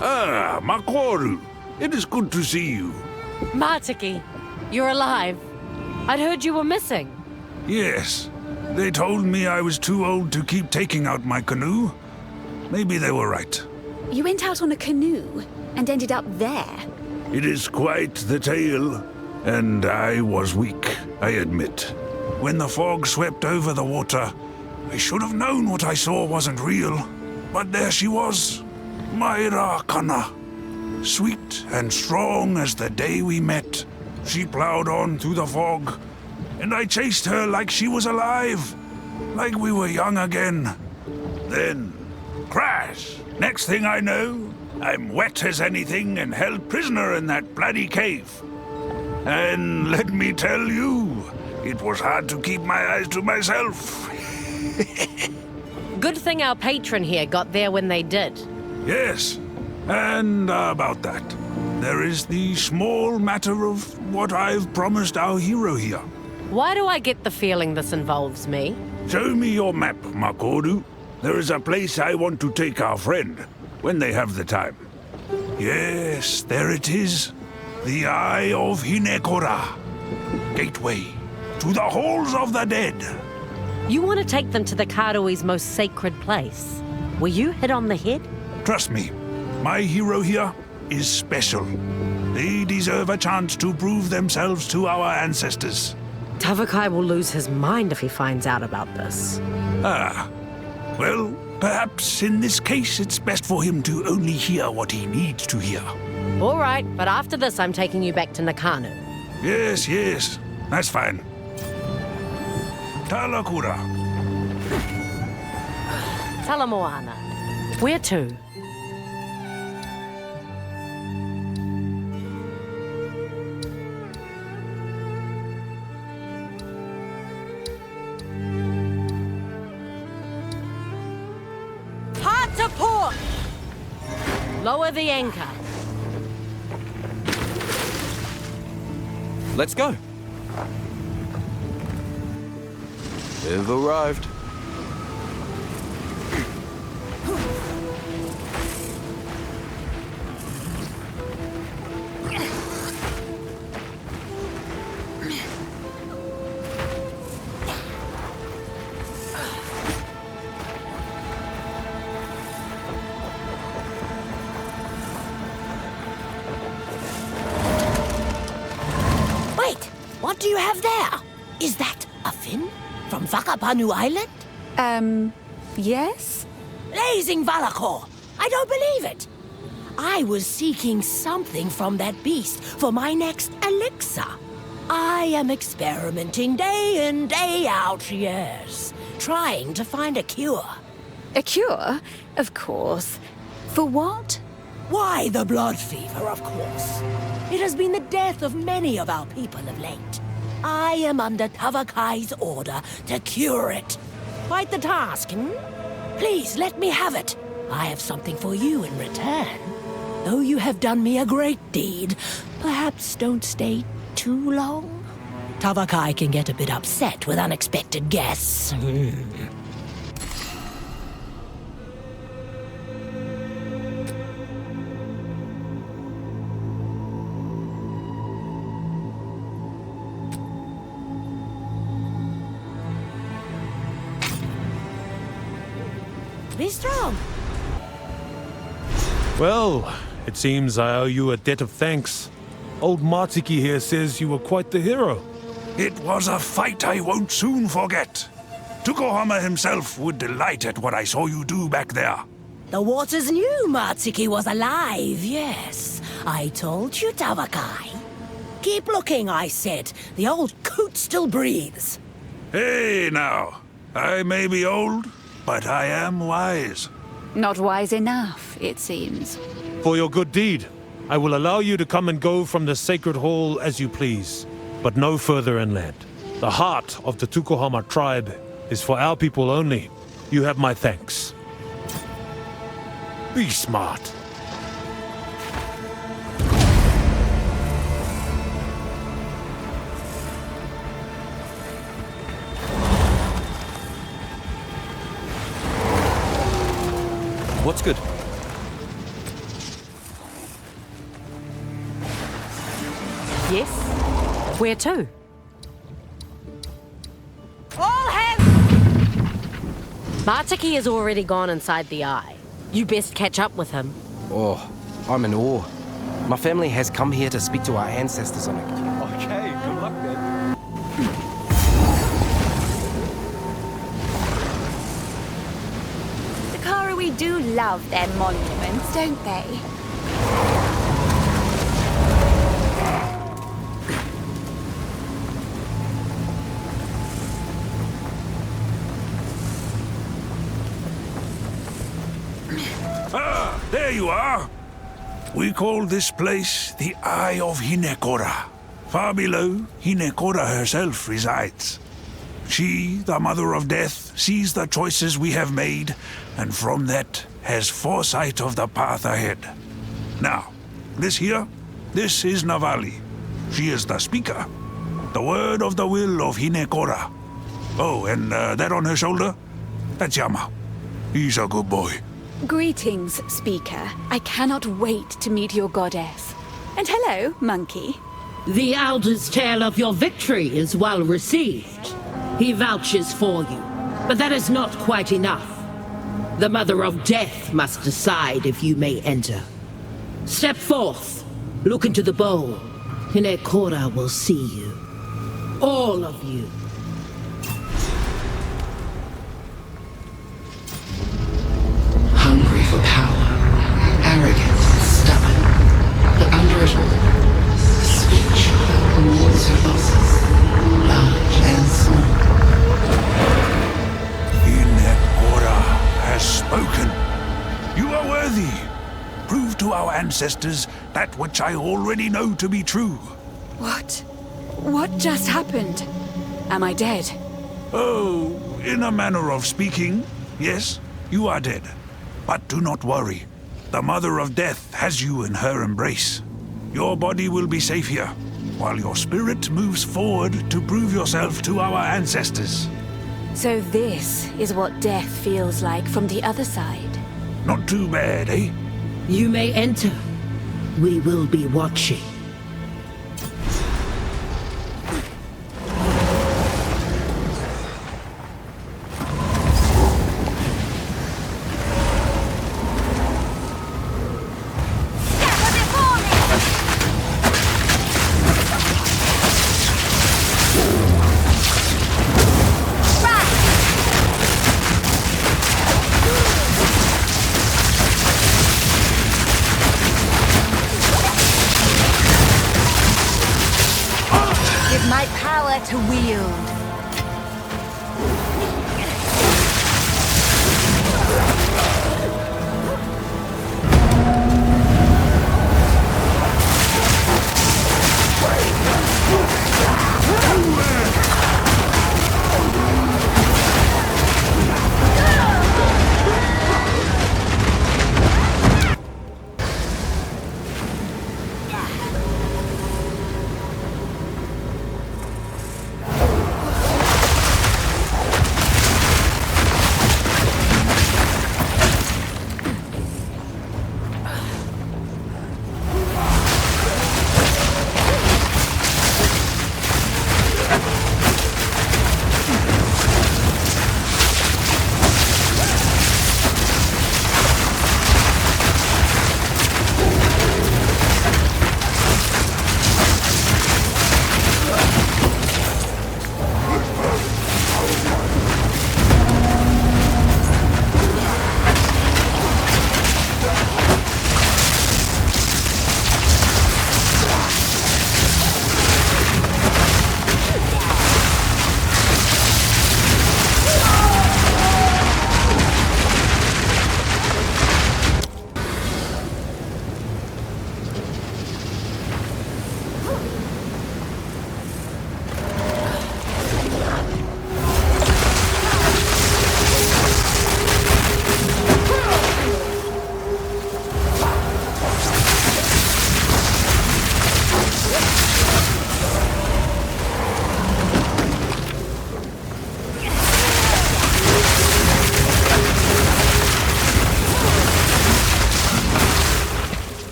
R: Ah, Makoru. It is good to see you.
H: Martiki, you're alive. I'd heard you were missing.
R: Yes. They told me I was too old to keep taking out my canoe. Maybe they were right.
A: You went out on a canoe and ended up there.
R: It is quite the tale, and I was weak, I admit. When the fog swept over the water, I should have known what I saw wasn't real. But there she was, Myra Kana. Sweet and strong as the day we met. She plowed on through the fog, and I chased her like she was alive, like we were young again. Then, crash! Next thing I know, I'm wet as anything and held prisoner in that bloody cave. And let me tell you, it was hard to keep my eyes to myself.
H: Good thing our patron here got there when they did.
R: Yes, and about that, there is the small matter of what I've promised our hero here.
H: Why do I get the feeling this involves me?
R: Show me your map, Makoru. There is a place I want to take our friend, when they have the time. Yes, there it is. The Eye of Hinekora. Gateway to the Halls of the Dead.
H: You want to take them to the Karui's most sacred place. Were you hit on the head?
R: Trust me, my hero here is special. They deserve a chance to prove themselves to our ancestors.
H: Tavakai will lose his mind if he finds out about this.
R: Ah, well, perhaps in this case it's best for him to only hear what he needs to hear.
H: All right, but after this I'm taking you back to Nakano.
R: Yes, that's fine. Talakura.
H: Talamoana. Where to? Hard to port! Lower the anchor.
G: Let's go. They've arrived.
P: Wait, what do you have there? Is that a fin? From Whakapanu Island?
A: Yes?
P: Blazing Valakor! I don't believe it! I was seeking something from that beast for my next elixir. I am experimenting day in, day out, yes. Trying to find a cure.
A: A cure? Of course. For what?
P: Why, the blood fever, of course. It has been the death of many of our people of late. I am under Tavakai's order to cure it. Quite the task, Please, let me have it. I have something for you in return. Though you have done me a great deed, perhaps don't stay too long. Tavakai can get a bit upset with unexpected guests. Be strong.
J: Well, it seems I owe you a debt of thanks. Old Martiki here says you were quite the hero.
R: It was a fight I won't soon forget. Tukohama himself would delight at what I saw you do back there.
P: The waters knew Martiki was alive, yes. I told you, Tavakai. Keep looking, I said. The old coot still breathes.
R: Hey, now. I may be old, but I am wise.
A: Not wise enough, it seems.
J: For your good deed, I will allow you to come and go from the sacred hall as you please, but no further inland. The heart of the Tukohama tribe is for our people only. You have my thanks. Be smart.
G: What's good?
H: Yes? Where to?
P: All hands!
H: Martiki has already gone inside the eye. You best catch up with him.
G: Oh, I'm in awe. My family has come here to speak to our ancestors on it. Okay, good luck then.
A: The Karui do love their monuments, don't they?
R: Ah, there you are. We call this place the Eye of Hinekora. Far below, Hinekora herself resides. She, the Mother of Death, sees the choices we have made, and from that has foresight of the path ahead. Now, this is Navali. She is the speaker. The word of the will of Hinekora. Oh, and that on her shoulder? That's Yama. He's a good boy.
A: Greetings, Speaker. I cannot wait to meet your goddess. And hello, Monkey.
S: The Elder's tale of your victory is well received. He vouches for you, but that is not quite enough. The Mother of Death must decide if you may enter. Step forth, look into the bowl. Hinekora will see you. All of you.
T: Hungry for power, arrogant, stubborn, but under it all, the sweet child rewards her losses, large and small.
R: Hinekora has spoken. You are worthy. Prove to our ancestors that which I already know to be true.
A: What? What just happened? Am I dead?
R: Oh, in a manner of speaking, yes, you are dead. But do not worry. The Mother of Death has you in her embrace. Your body will be safe here, while your spirit moves forward to prove yourself to our ancestors.
A: So this is what death feels like from the other side.
R: Not too bad, eh?
S: You may enter. We will be watching.
A: My power to wield.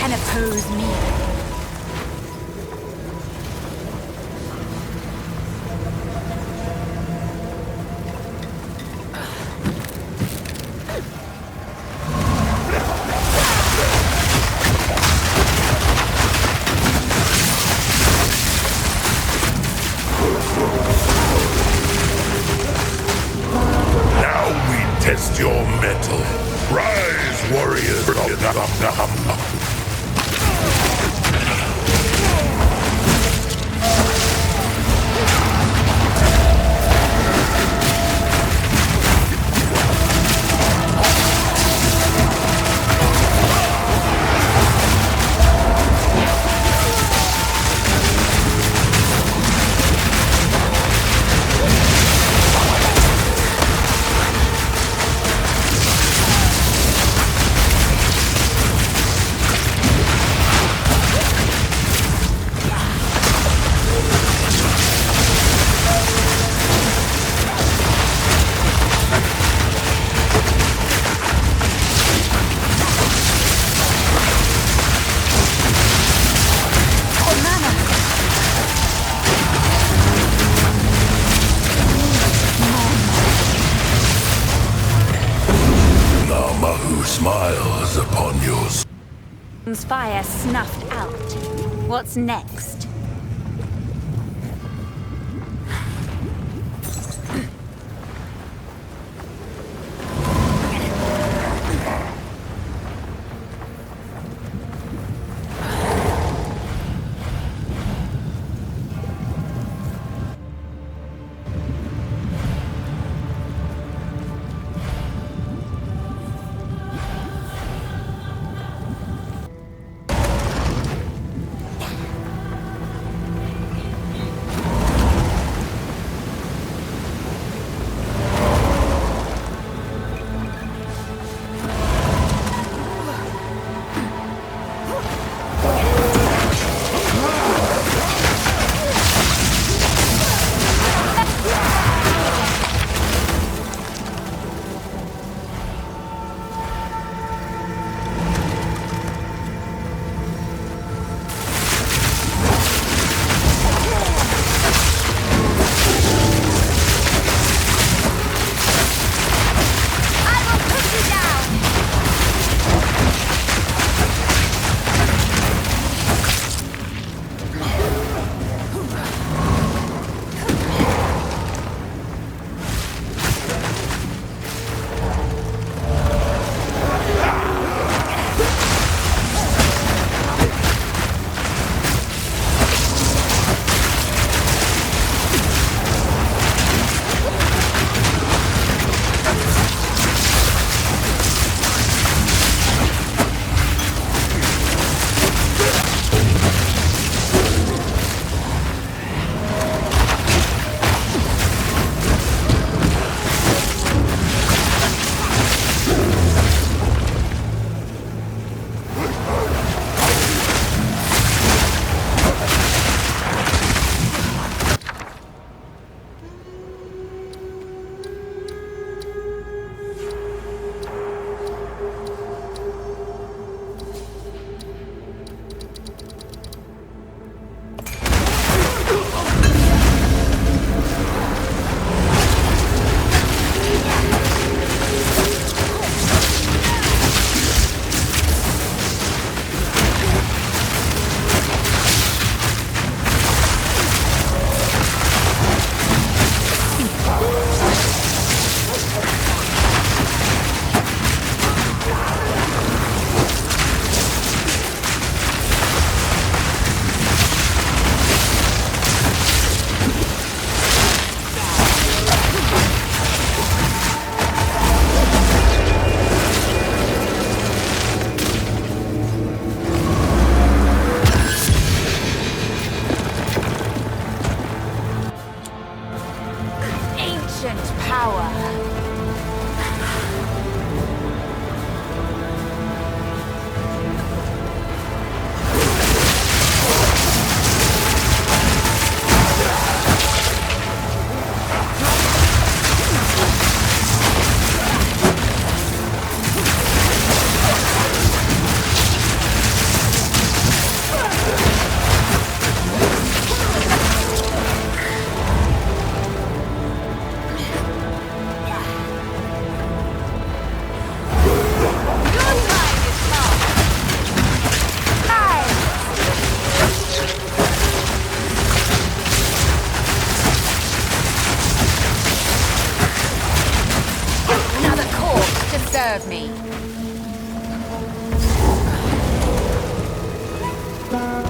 A: can oppose me.
C: Test your mettle. Rise, warriors. Smiles upon yours.
A: Fire snuffed out. What's next?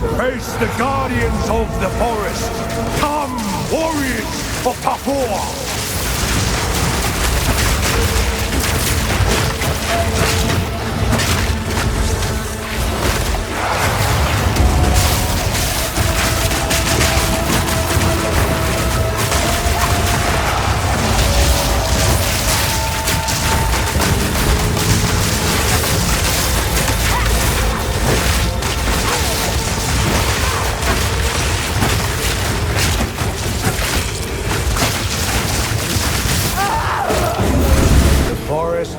J: Face the guardians of the forest. Come, warriors of Tapua!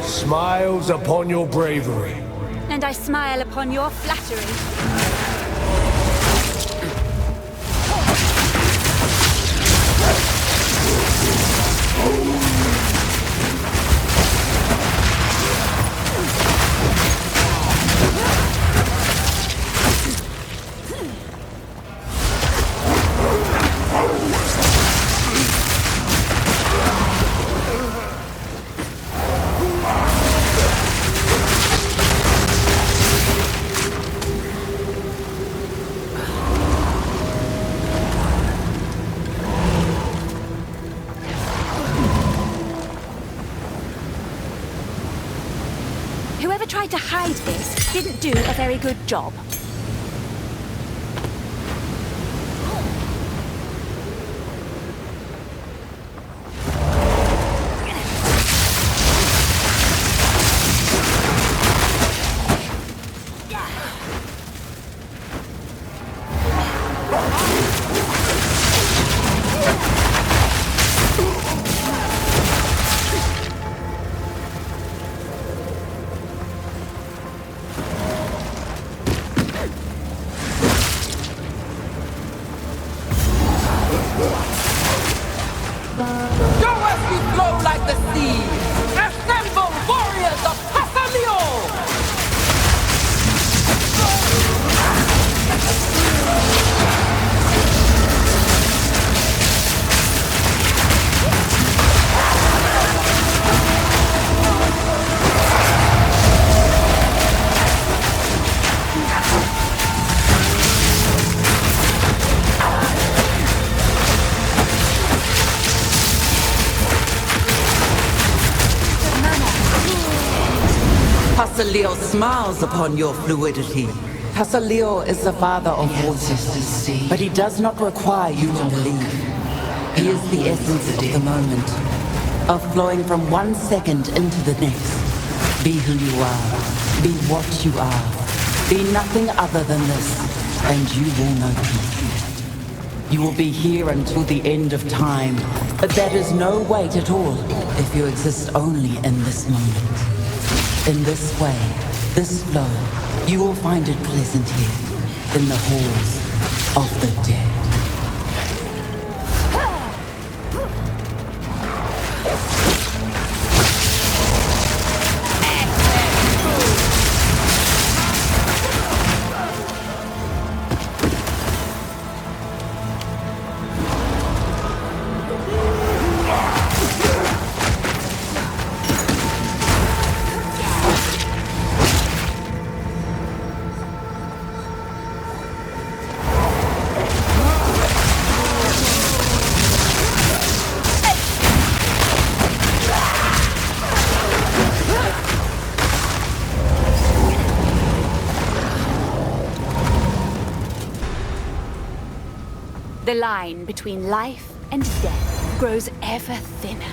O: Smiles upon your bravery.
A: And I smile upon your flattery. Whoever tried to hide this didn't do a very good job.
U: Pasaleo smiles upon your fluidity. Pasaleo is the father of waters, but he does not require you to believe. He is the essence of the moment, of flowing from one second into the next. Be who you are, be what you are, be nothing other than this, and you will know peace. You will be here until the end of time, but that is no weight at all if you exist only in this moment. In this way, this flow, you will find it pleasant here, in the halls of the dead.
A: The line between life and death grows ever thinner.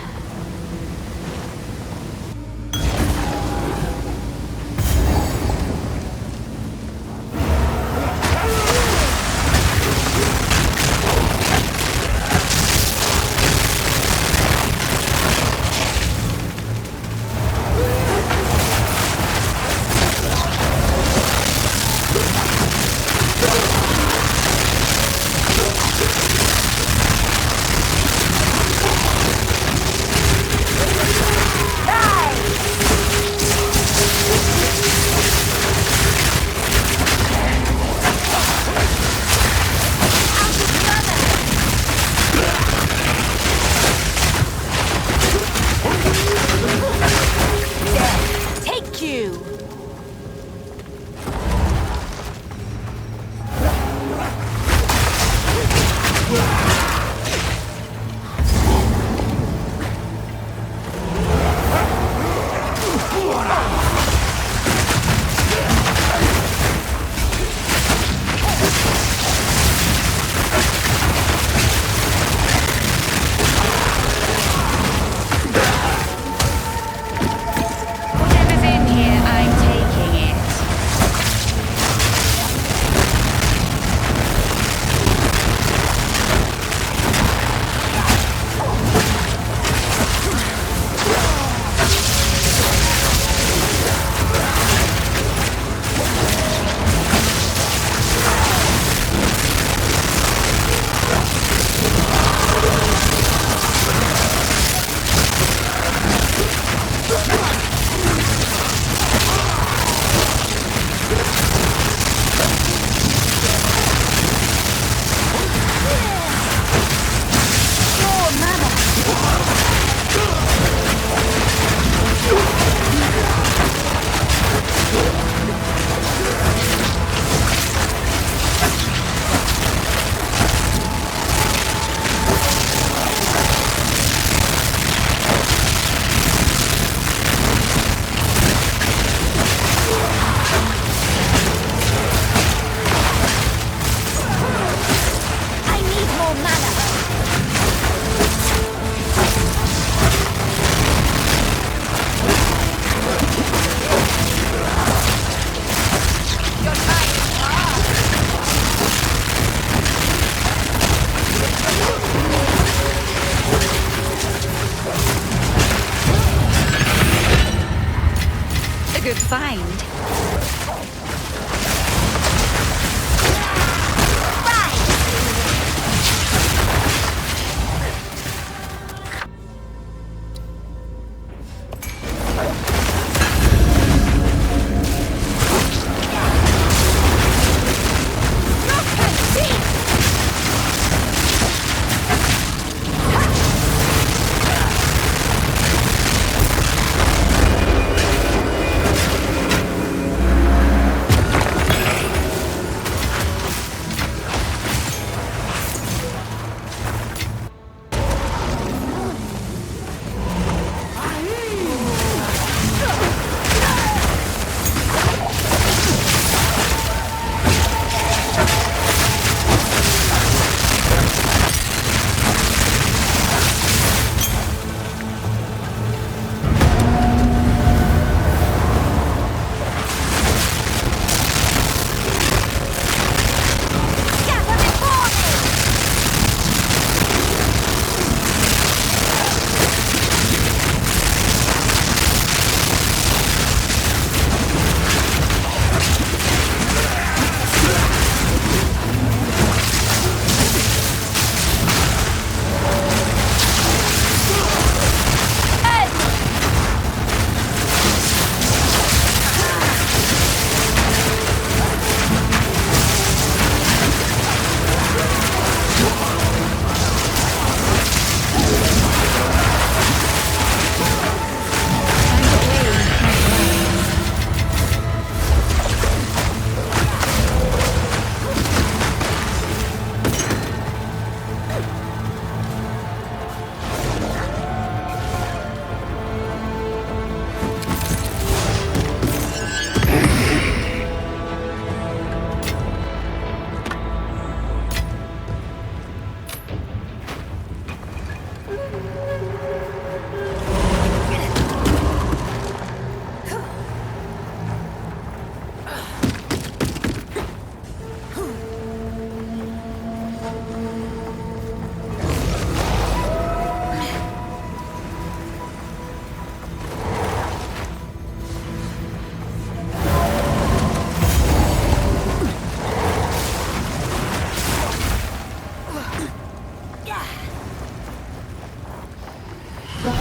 A: find.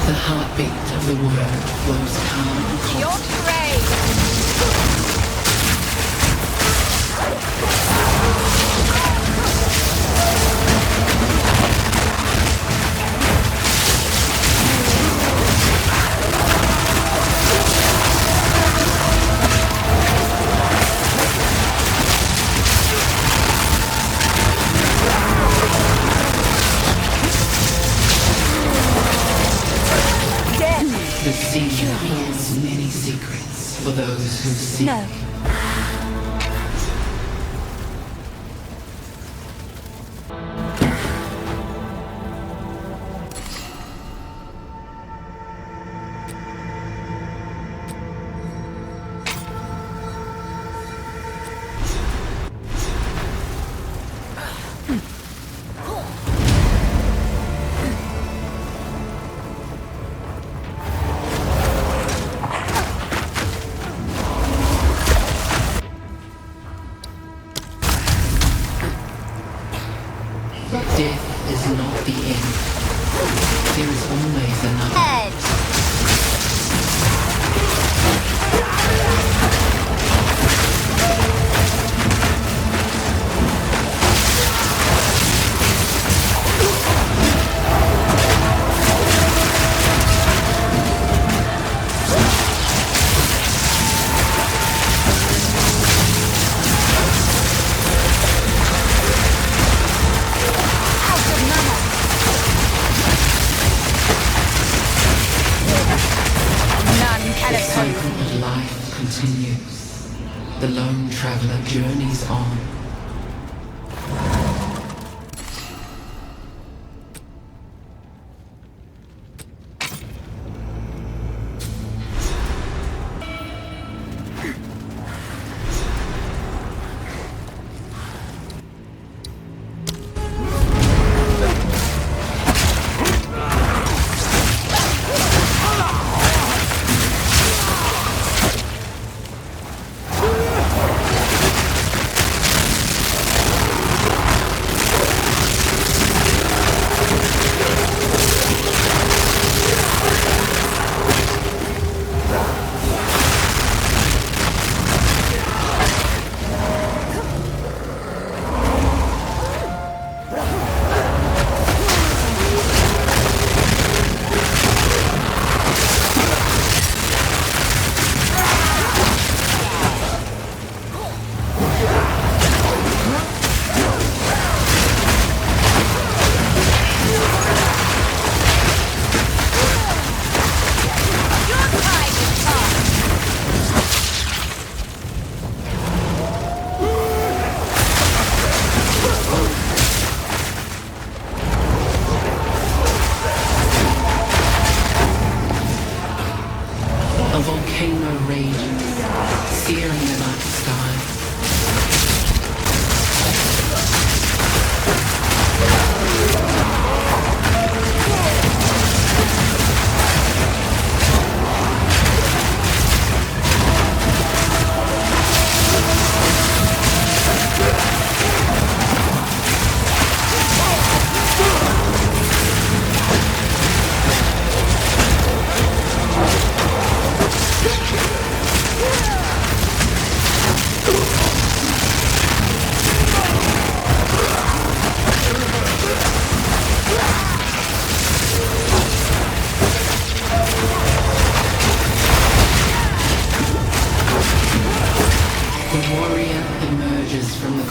T: The heartbeat of the world flows calm and constant.
D: Your parade!
T: The sea holds many secrets for those who seek.
D: No.
T: Death is not the end. There is always another. The cycle of life continues. The lone traveler journeys on.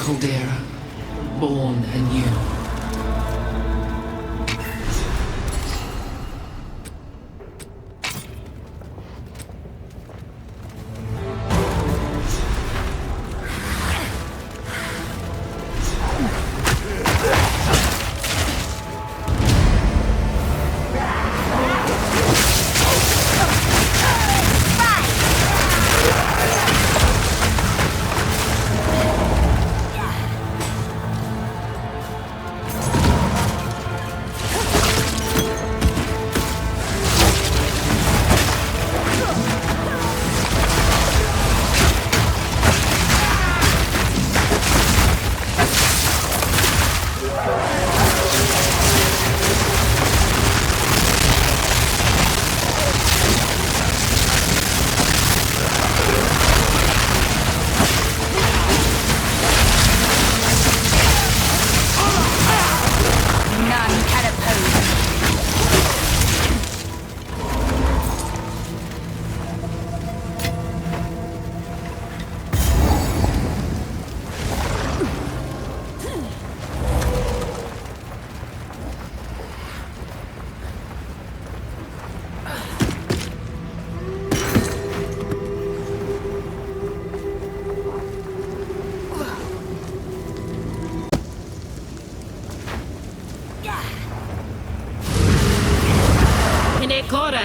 T: caldera, born anew.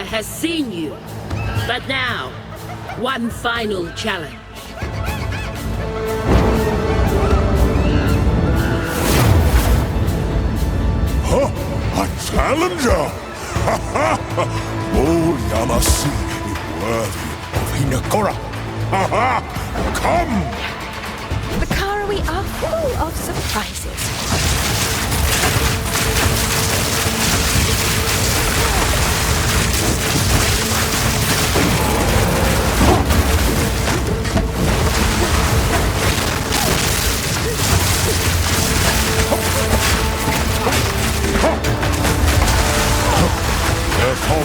S: Has seen you. But now, one final challenge.
C: Huh? A challenger? Ha ha! Oh, Yamasi is worthy of Hinekora. Ha ha! Come!
A: The Karawi are full of surprises.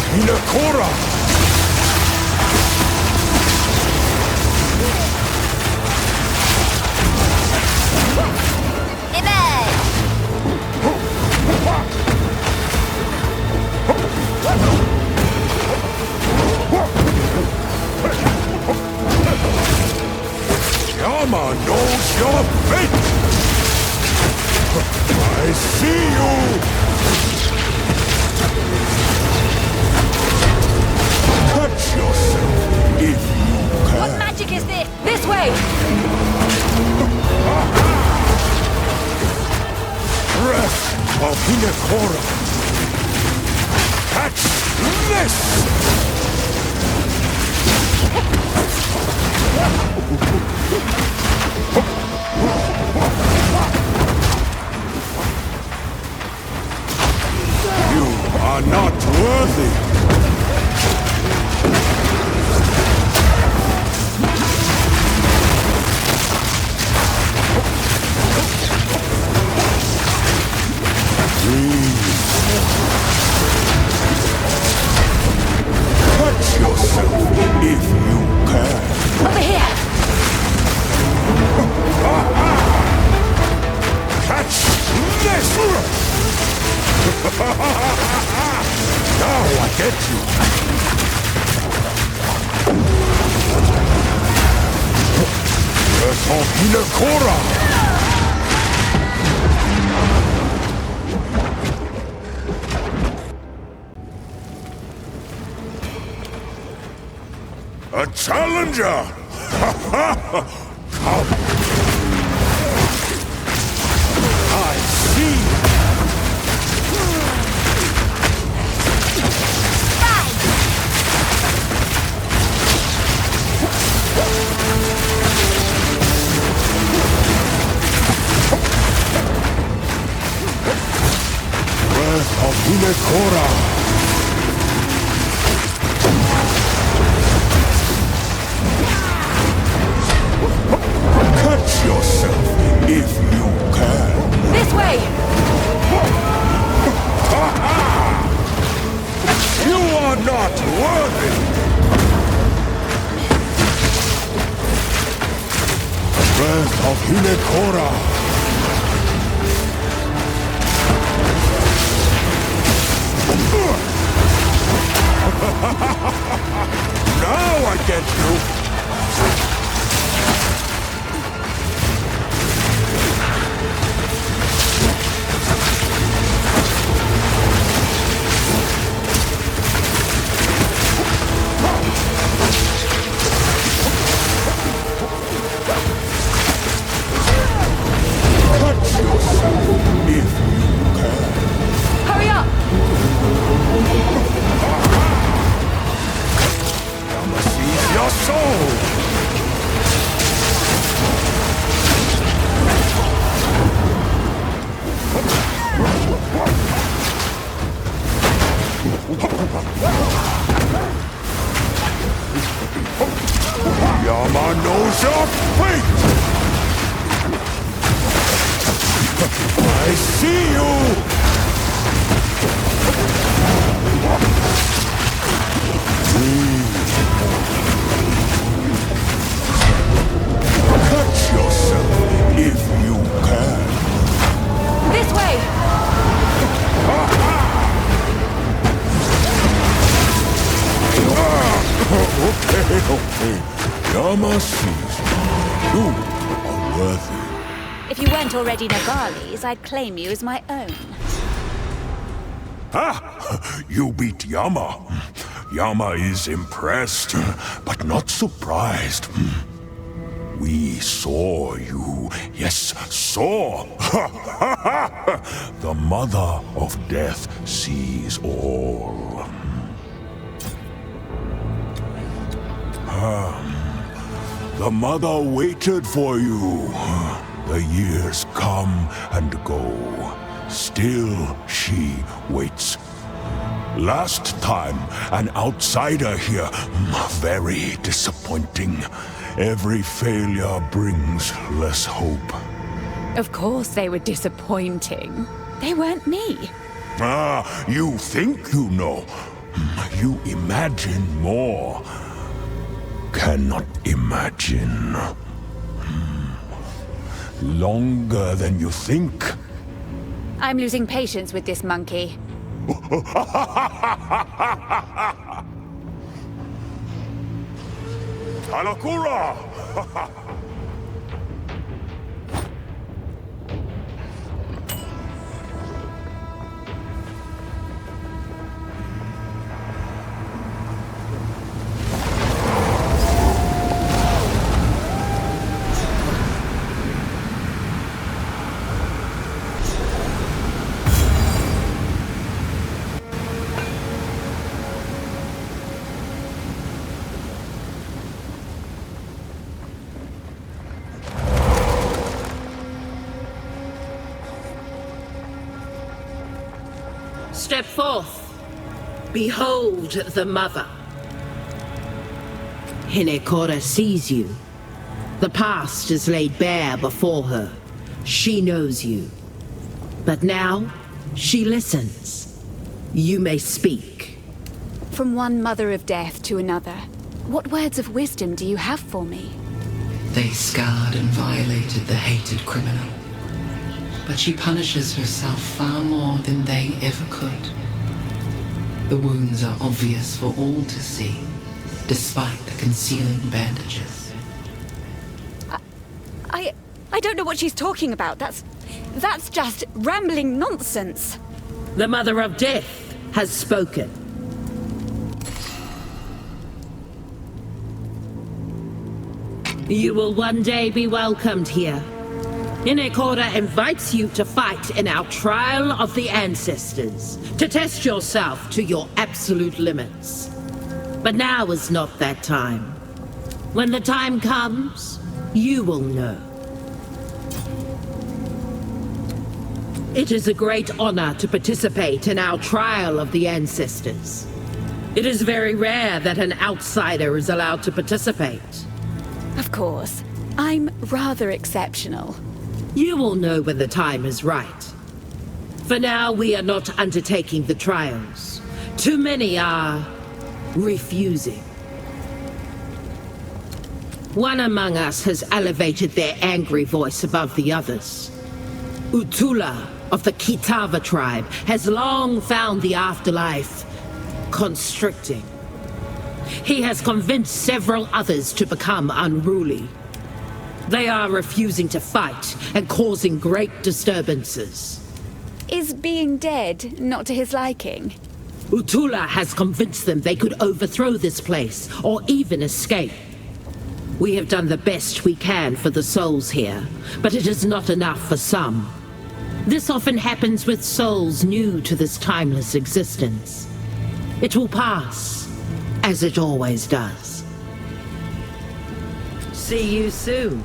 C: Hinekora! Yama knows your fate! I see you! Touch yourself if you can.
D: What magic is this? This way!
C: Breath of Hinekora. Catch this! You are not worthy. Touch yourself if you can.
D: Over here!
C: Catch this! Now I get you. Breath of Hinekora! A challenger! Come! I see! Breath of Hinekora! Catch yourself if you can.
D: This way!
C: You are not worthy! Breath of
B: Hinekora! Now I get you!
D: Hurry up!
B: I'ma seize your soul! Yama knows your fate! I see you! Catch yourself if you can.
D: This way!
B: Okay. Yama sees you. You are worthy.
A: If you weren't already Nagali's, I'd claim you as my own.
B: Ah, you beat Yama. Yama is impressed, but not surprised. We saw you. Yes, saw. The Mother of Death sees all. The Mother waited for you. The years come and go. Still, she waits. Last time, an outsider here. Very disappointing. Every failure brings less hope.
A: Of course they were disappointing. They weren't me.
B: Ah, you think you know. You imagine more. Cannot imagine. Longer than you think.
A: I'm losing patience with this monkey.
B: Alakura!
S: Step forth. Behold the mother. Hinekora sees you. The past is laid bare before her. She knows you. But now, she listens. You may speak.
A: From one mother of death to another, what words of wisdom do you have for me?
T: They scarred and violated the hated criminal. But she punishes herself far more than they ever could. The wounds are obvious for all to see, despite the concealing bandages.
A: I don't know what she's talking about. That's just rambling nonsense.
S: The Mother of Death has spoken. You will one day be welcomed here. Hinekora invites you to fight in our trial of the ancestors, to test yourself to your absolute limits. But now is not that time. When the time comes, you will know. It is a great honor to participate in our trial of the ancestors. It is very rare that an outsider is allowed to participate.
A: Of course. I'm rather exceptional.
S: You will know when the time is right. For now, we are not undertaking the trials. Too many are refusing. One among us has elevated their angry voice above the others. Utula of the Kitava tribe has long found the afterlife constricting. He has convinced several others to become unruly. They are refusing to fight and causing great disturbances.
A: Is being dead not to his liking?
S: Utula has convinced them they could overthrow this place or even escape. We have done the best we can for the souls here, but it is not enough for some. This often happens with souls new to this timeless existence. It will pass, as it always does.
H: See you soon.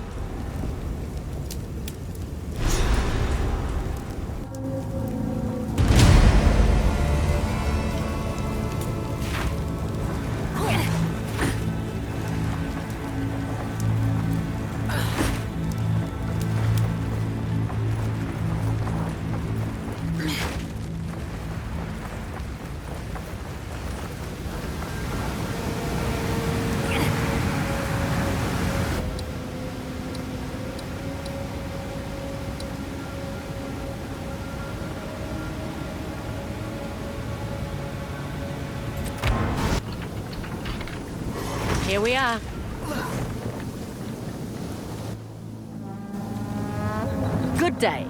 H: Here we are. Good day.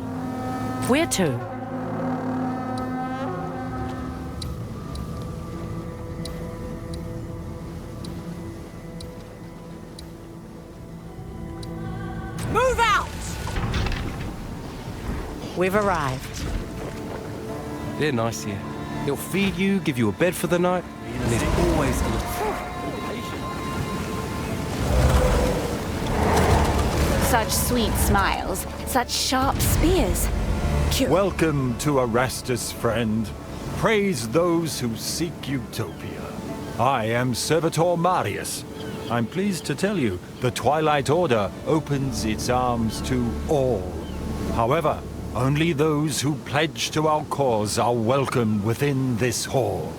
H: Where to? Move out! We've arrived.
G: They're nice here. They'll feed you, give you a bed for the night, and there's always a little
A: Such sweet smiles, such sharp spears.
L: Welcome to Erastus, friend. Praise those who seek utopia. I am Servitor Marius. I'm pleased to tell you, the Twilight Order opens its arms to all. However, only those who pledge to our cause are welcome within this hall.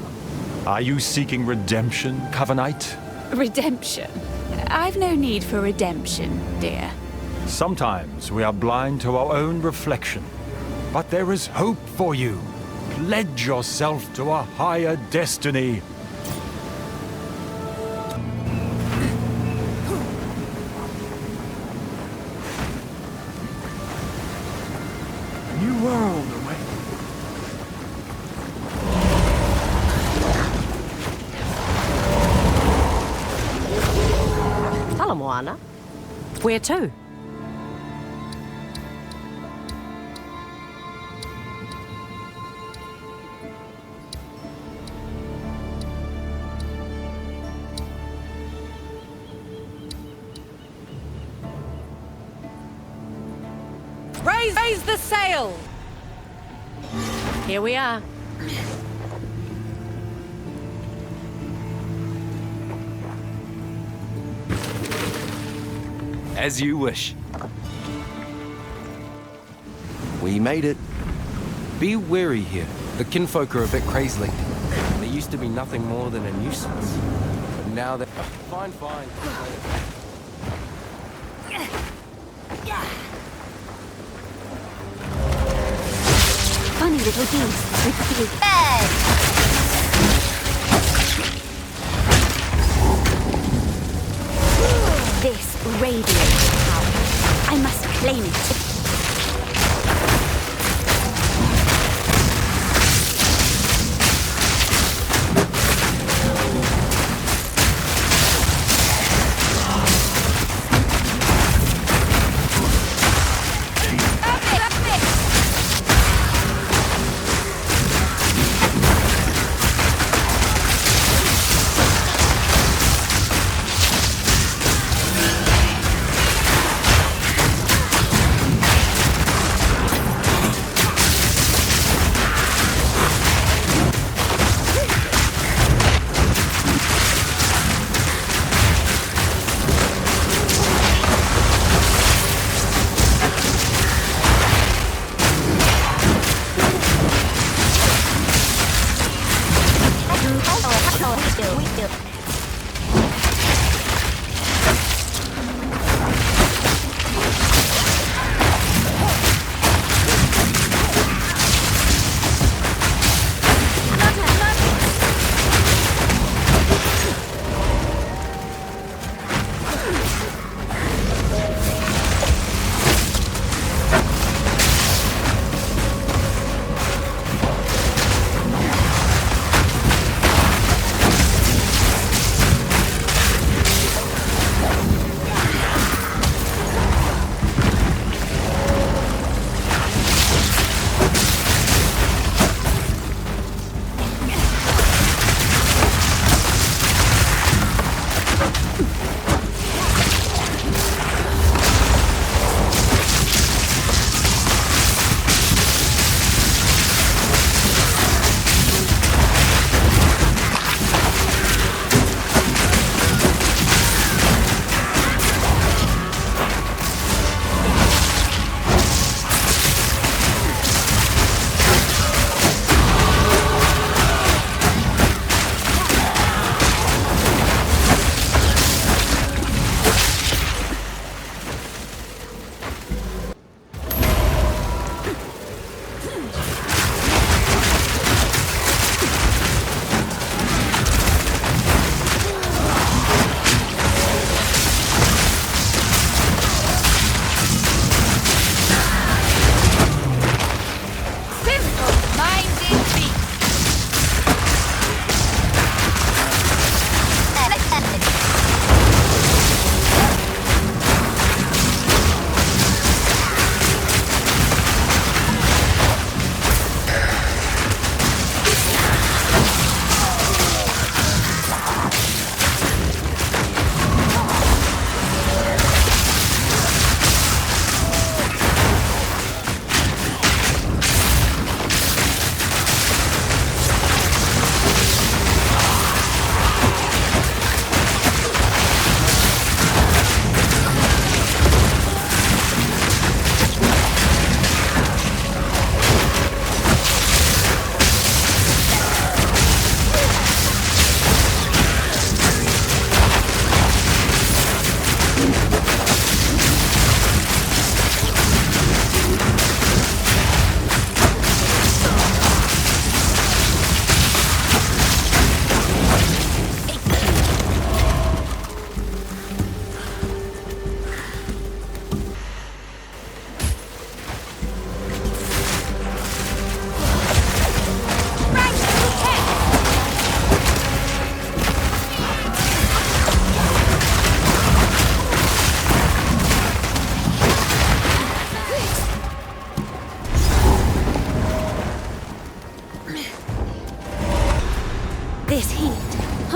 L: Are you seeking redemption, Covenite?
A: Redemption? I've no need for redemption, dear.
L: Sometimes we are blind to our own reflection, but there is hope for you. Pledge yourself to a higher destiny. New world away.
H: Hello, Moana. Where to? Raise the sail! Here we are.
G: As you wish. We made it. Be wary here. The kinfolk are a bit crazily. They used to be nothing more than a nuisance. But now they're... Fine.
A: Funny little geese with big heads. This radiates power. I must claim it.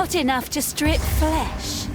A: Not enough to strip flesh.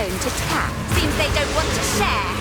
A: phone to tap. Seems they don't want to share.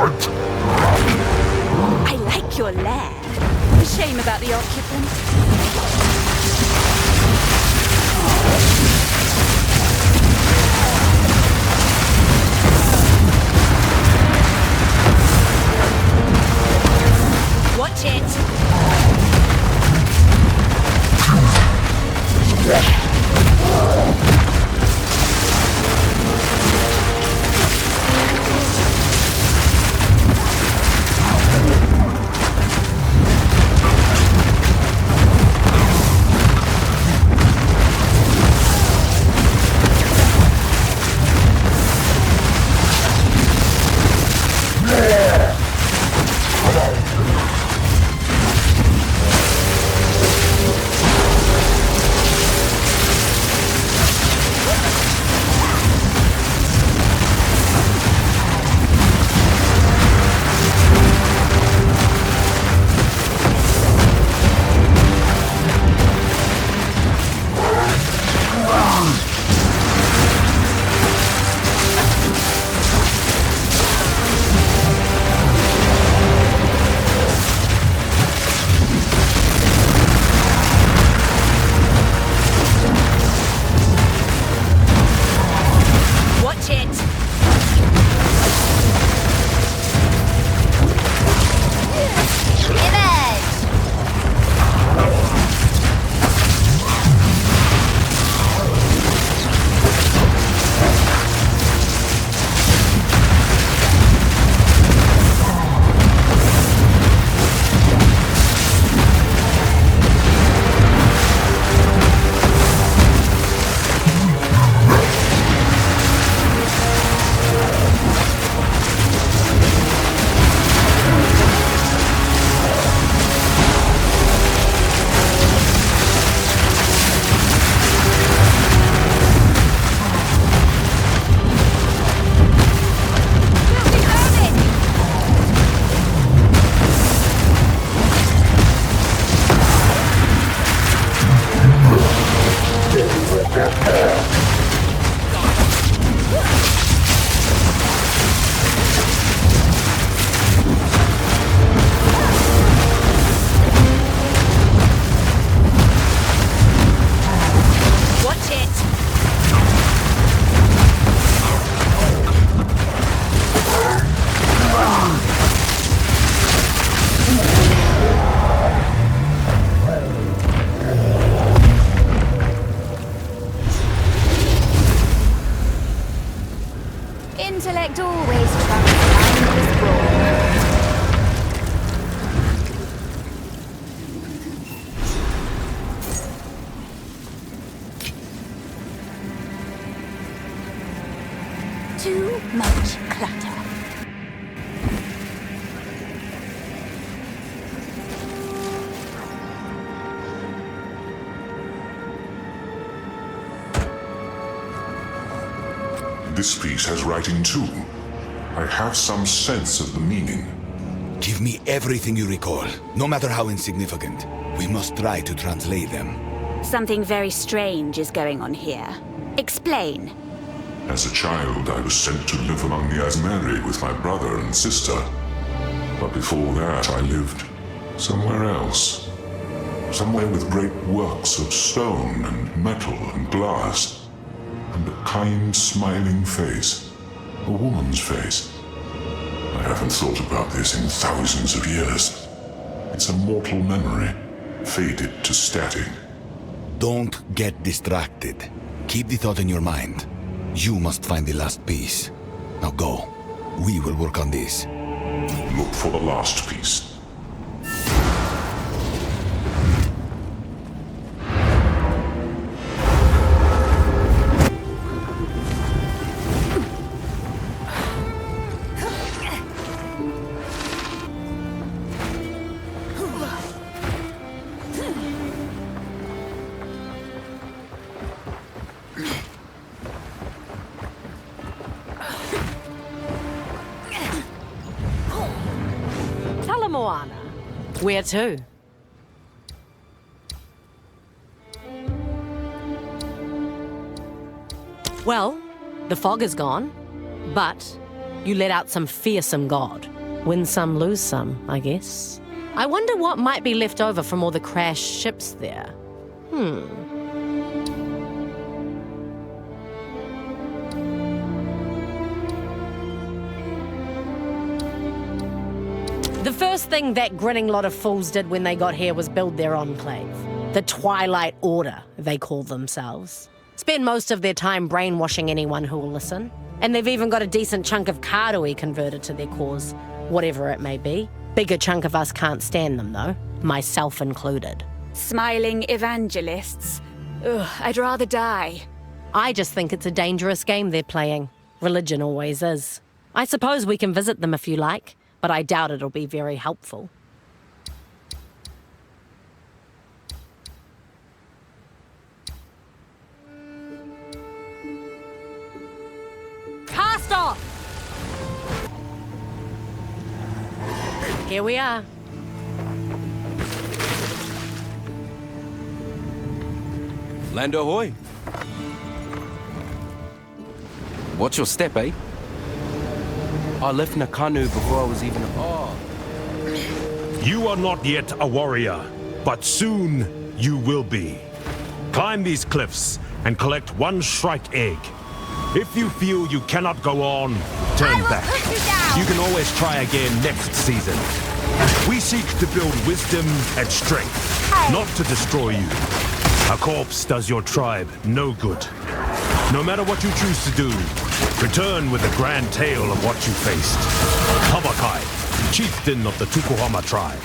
A: I like your lair. A shame about the occupant. Watch it! Intellect always trumps mindless brawn. Too much clutter.
C: This piece has writing too. I have some sense of the meaning.
B: Give me everything you recall, no matter how insignificant. We must try to translate them.
A: Something very strange is going on here. Explain.
C: As a child, I was sent to live among the Asmeri with my brother and sister. But before that, I lived somewhere else. Somewhere with great works of stone and metal and glass. And a kind, smiling face. A woman's face. I haven't thought about this in thousands of years. It's a mortal memory, faded to static.
B: Don't get distracted. Keep the thought in your mind. You must find the last piece. Now go. We will work on this.
C: Look for the last piece.
H: Where to? Well, the fog is gone, but You let out some fearsome god. Win some, lose some, I guess. I wonder what might be left over from all the crashed ships there. The first thing that grinning lot of fools did when they got here was build their enclave. The Twilight Order, they call themselves. Spend most of their time brainwashing anyone who will listen. And they've even got a decent chunk of Karui converted to their cause, whatever it may be. Bigger chunk of us can't stand them, though, myself included.
A: Smiling evangelists. Ugh, I'd rather die.
H: I just think it's a dangerous game they're playing. Religion always is. I suppose we can visit them if you like, but I doubt it'll be very helpful. Cast off! Here we are.
G: Land ahoy. What's your step, eh? I left Nakanu before I was even...
J: You are not yet a warrior, but soon you will be. Climb these cliffs and collect one Shrike egg. If you feel you cannot go on, turn back. You can always try again next season. We seek to build wisdom and strength, not to destroy you. A corpse does your tribe no good. No matter what you choose to do, return with a grand tale of what you faced. Tabakai, chieftain of the Tukohama tribe.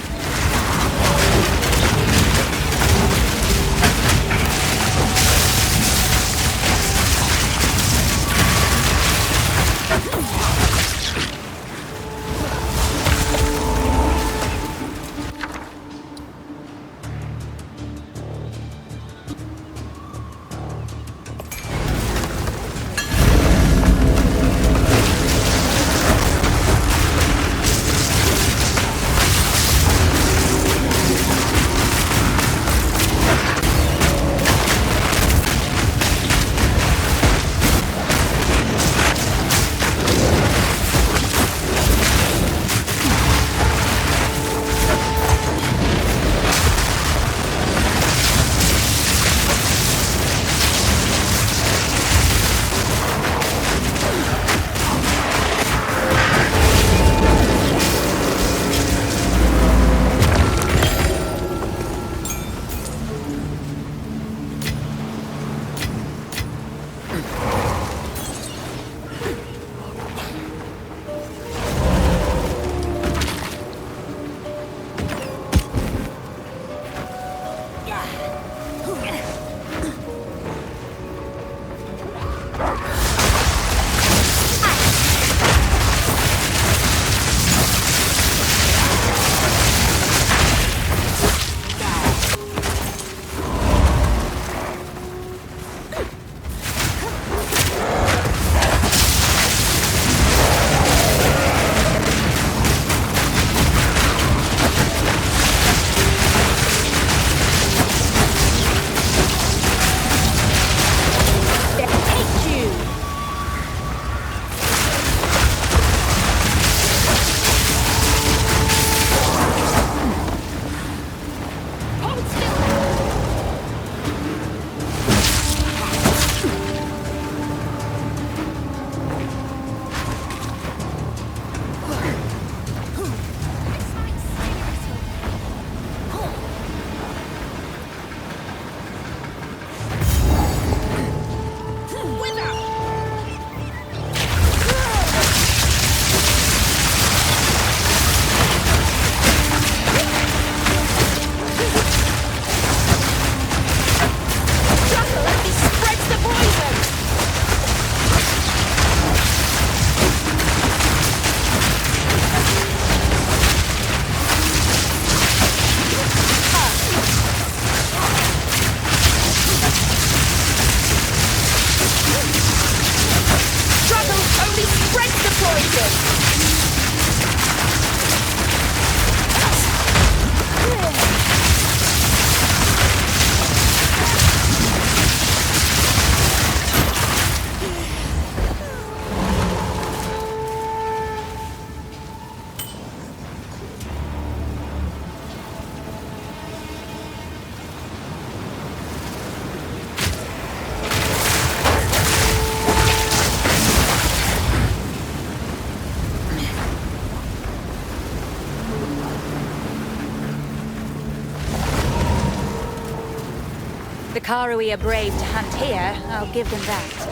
A: The Karui are brave to hunt here, I'll give them that.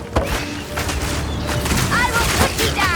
A: I will put you down!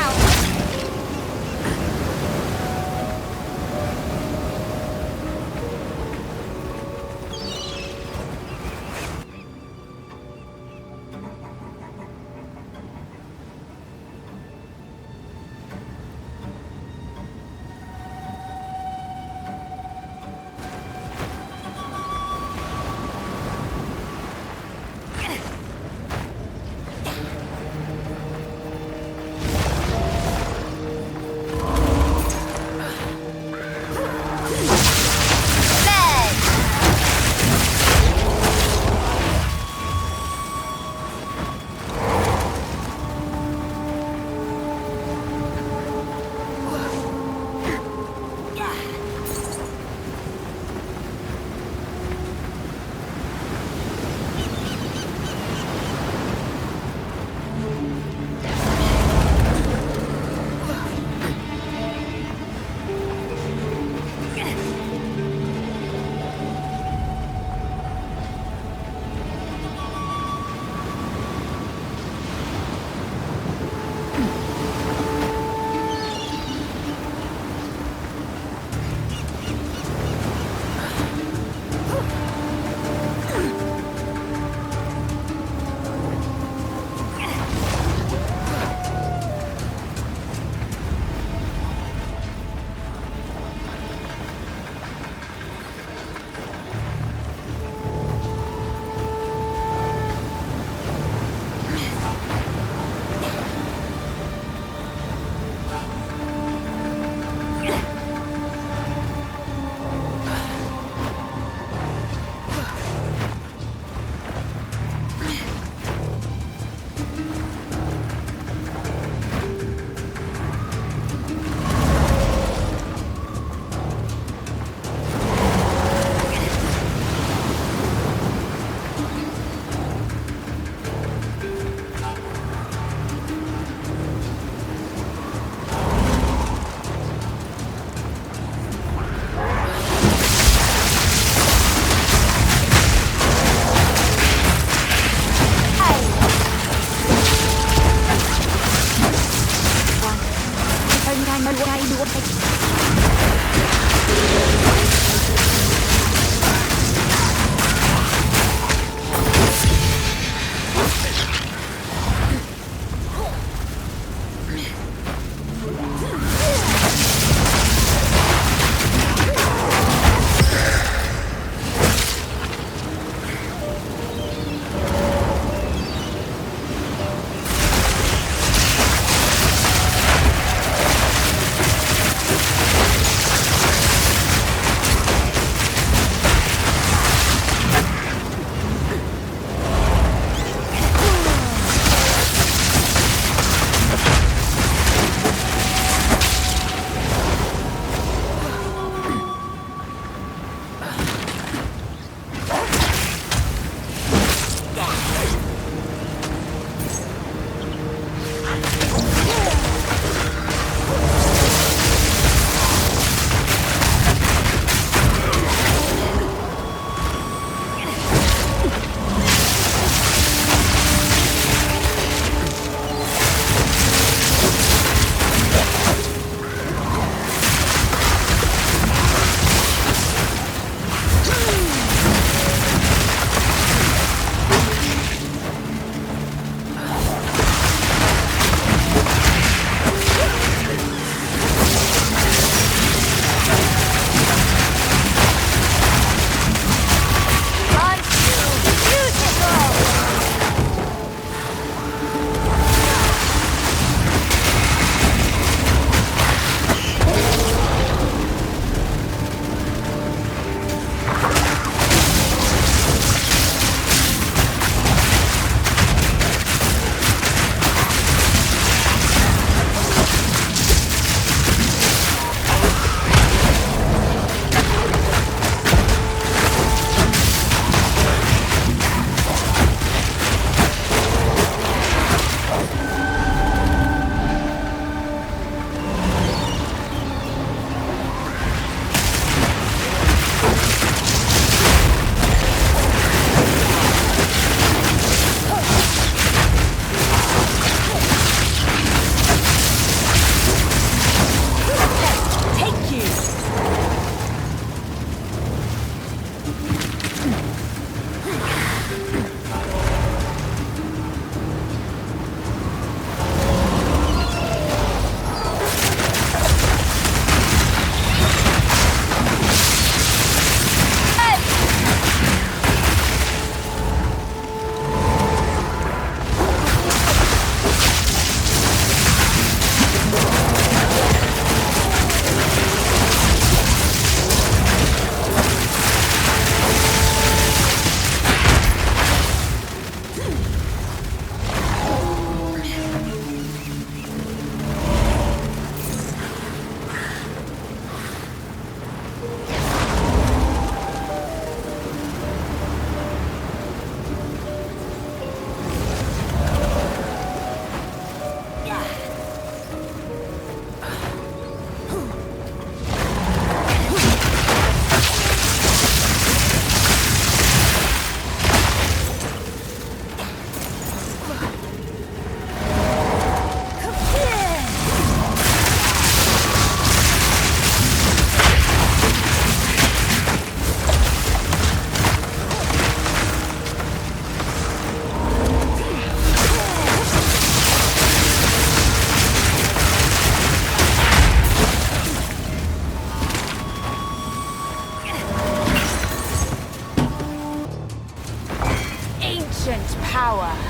A: power.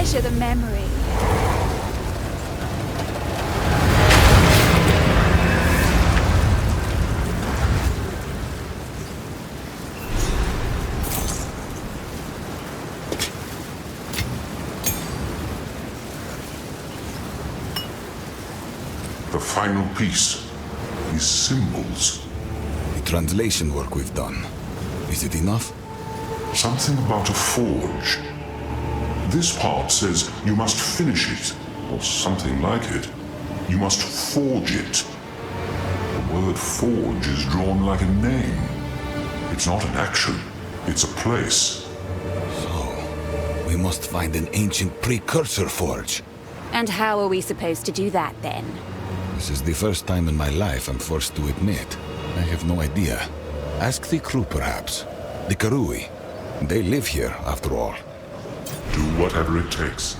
A: treasure the memory.
C: The final piece, these symbols.
B: The translation work we've done. Is it enough?
C: Something about a forge. This part says you must finish it, or something like it. You must forge it. The word forge is drawn like a name. It's not an action, it's a place.
B: So, we must find an ancient precursor forge.
A: And how are we supposed to do that then?
B: This is the first time in my life I'm forced to admit. I have no idea. Ask the crew, perhaps. The Karui. They live here, after all.
C: Do whatever it takes.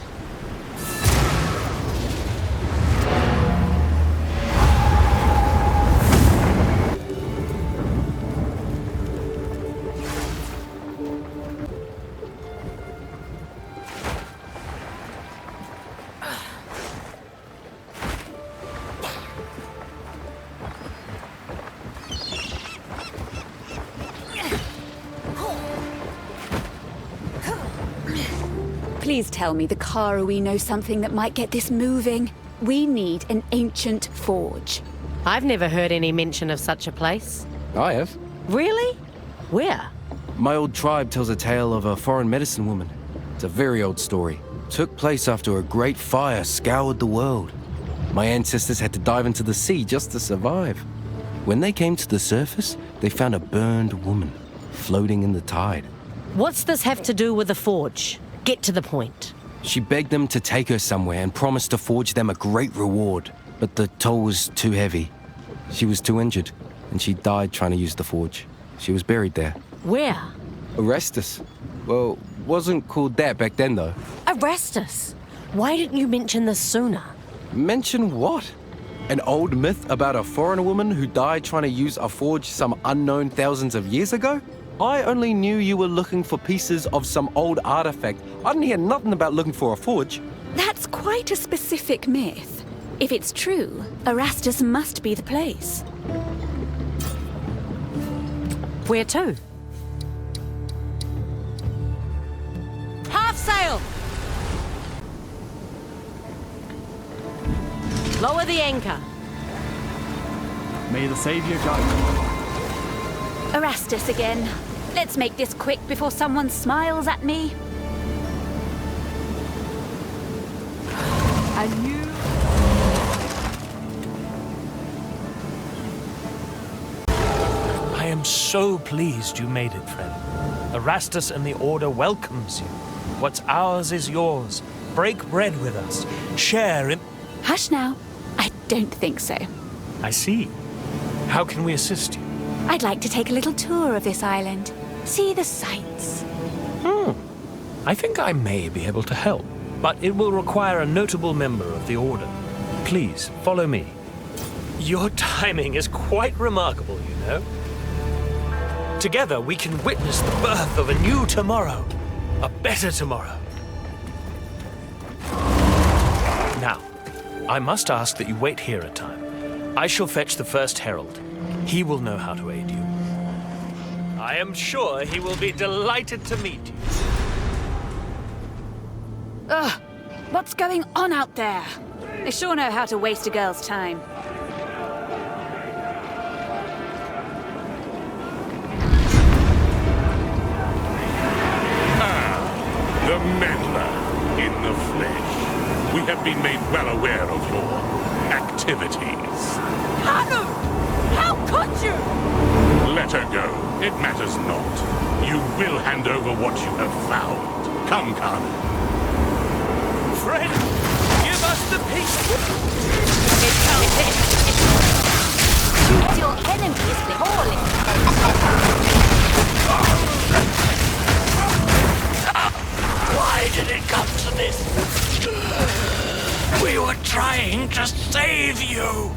A: Please tell me the Karui know something that might get this moving. We need an ancient forge.
H: I've never heard any mention of such a place.
G: I have.
H: Really? Where?
G: My old tribe tells a tale of a foreign medicine woman. It's a very old story. Took place after a great fire scoured the world. My ancestors had to dive into the sea just to survive. When they came to the surface, they found a burned woman floating in the tide.
H: What's this have to do with the forge? Get to the point.
G: She begged them to take her somewhere and promised to forge them a great reward. But the toll was too heavy. She was too injured, and she died trying to use the forge. She was buried there.
H: Where?
G: Arrestus. Well, wasn't called that back then, though.
H: Arrestus? Why didn't you mention this sooner?
G: Mention what? An old myth about a foreigner woman who died trying to use a forge some unknown thousands of years ago? I only knew you were looking for pieces of some old artifact. I didn't hear nothing about looking for a forge.
A: That's quite a specific myth. If it's true, Arastus must be the place.
H: Where to? Half sail! Lower the anchor.
I: May the Savior guide you.
A: Arastus again. Let's make this quick before someone smiles at me.
I: And you...
V: I am so pleased you made it, friend. Arastus and the Order welcomes you. What's ours is yours. Break bread with us. Share in...
A: Hush now. I don't think so.
V: I see. How can we assist you?
A: I'd like to take a little tour of this island. See the sights.
V: I think I may be able to help, but it will require a notable member of the Order. Please, follow me. Your timing is quite remarkable, you know. Together, we can witness the birth of a new tomorrow. A better tomorrow. Now, I must ask that you wait here a time. I shall fetch the first herald. He will know how to aid you. I am sure he will be delighted to meet you.
A: Ugh! What's going on out there? They sure know how to waste a girl's time.
W: The meddler in the flesh. We have been made well aware of your activities.
P: Hanu! How could you?
W: Let her go. It matters not. You will hand over what you have found. Come, Kanu.
V: Friend, give us the peace.
A: Shoot your enemies before
P: Why did it come to this? We were trying to save you.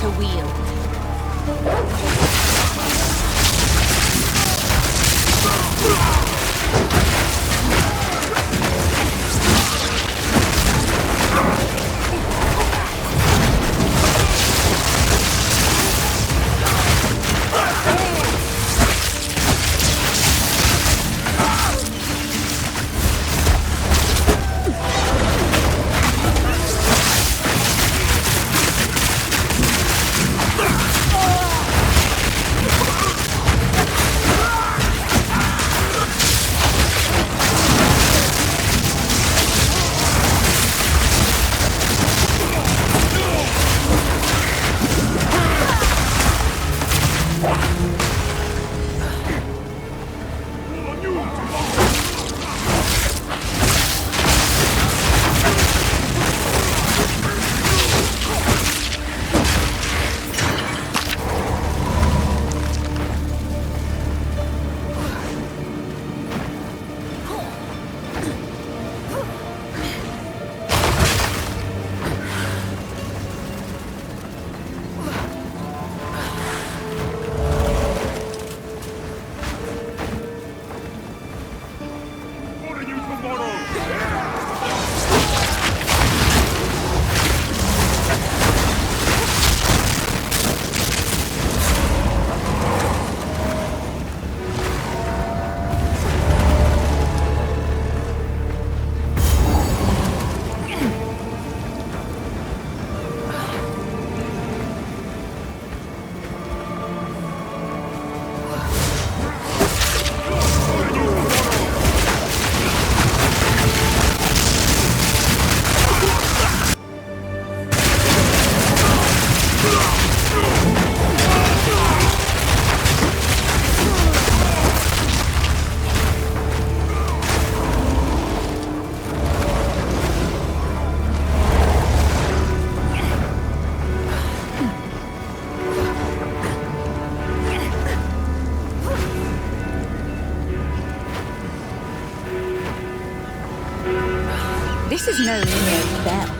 F: to wield.
A: This is no mere bell.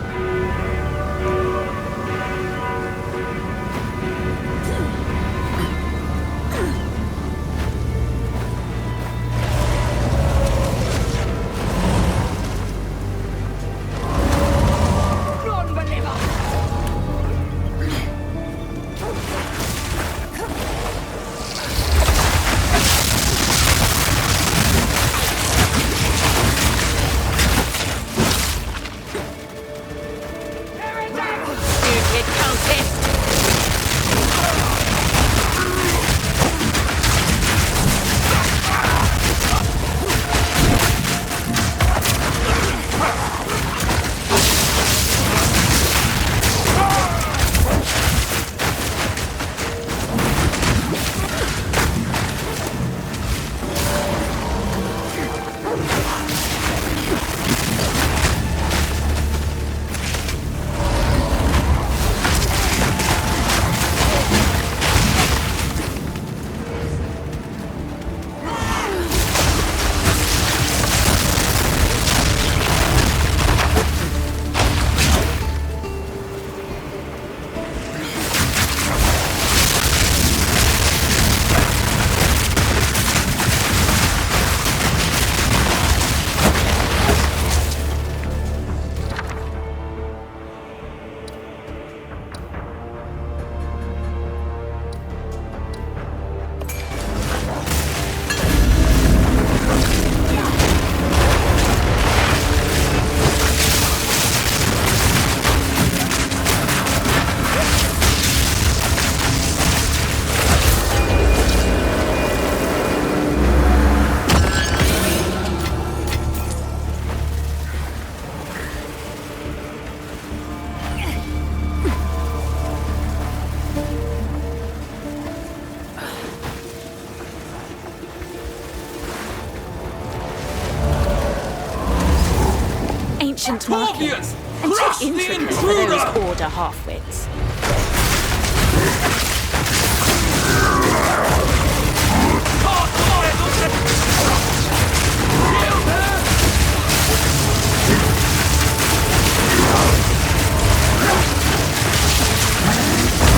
A: Ancient marking, and too intricate for those order half-wits.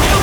I: Kill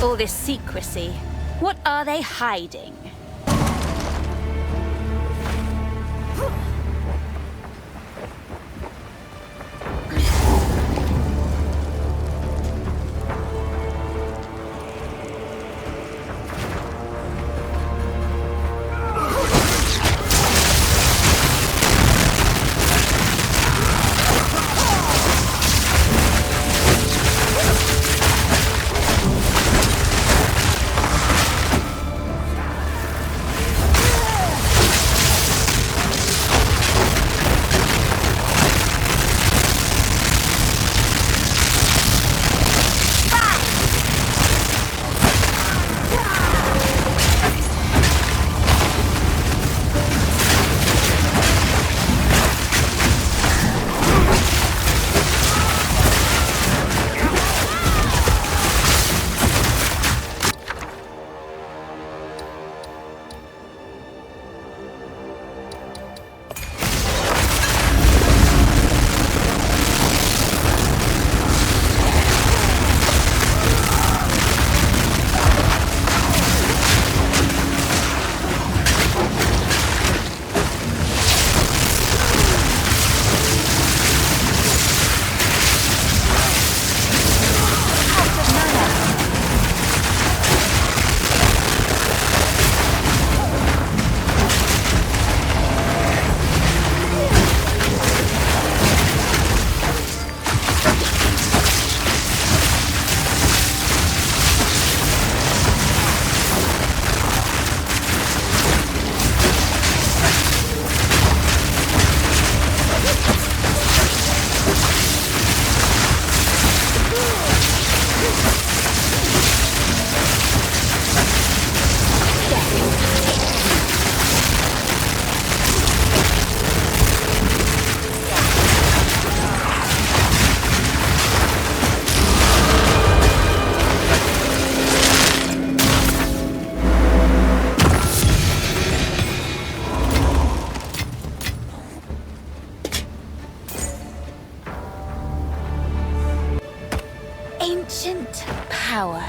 A: All this secrecy. What are they hiding? Ancient power.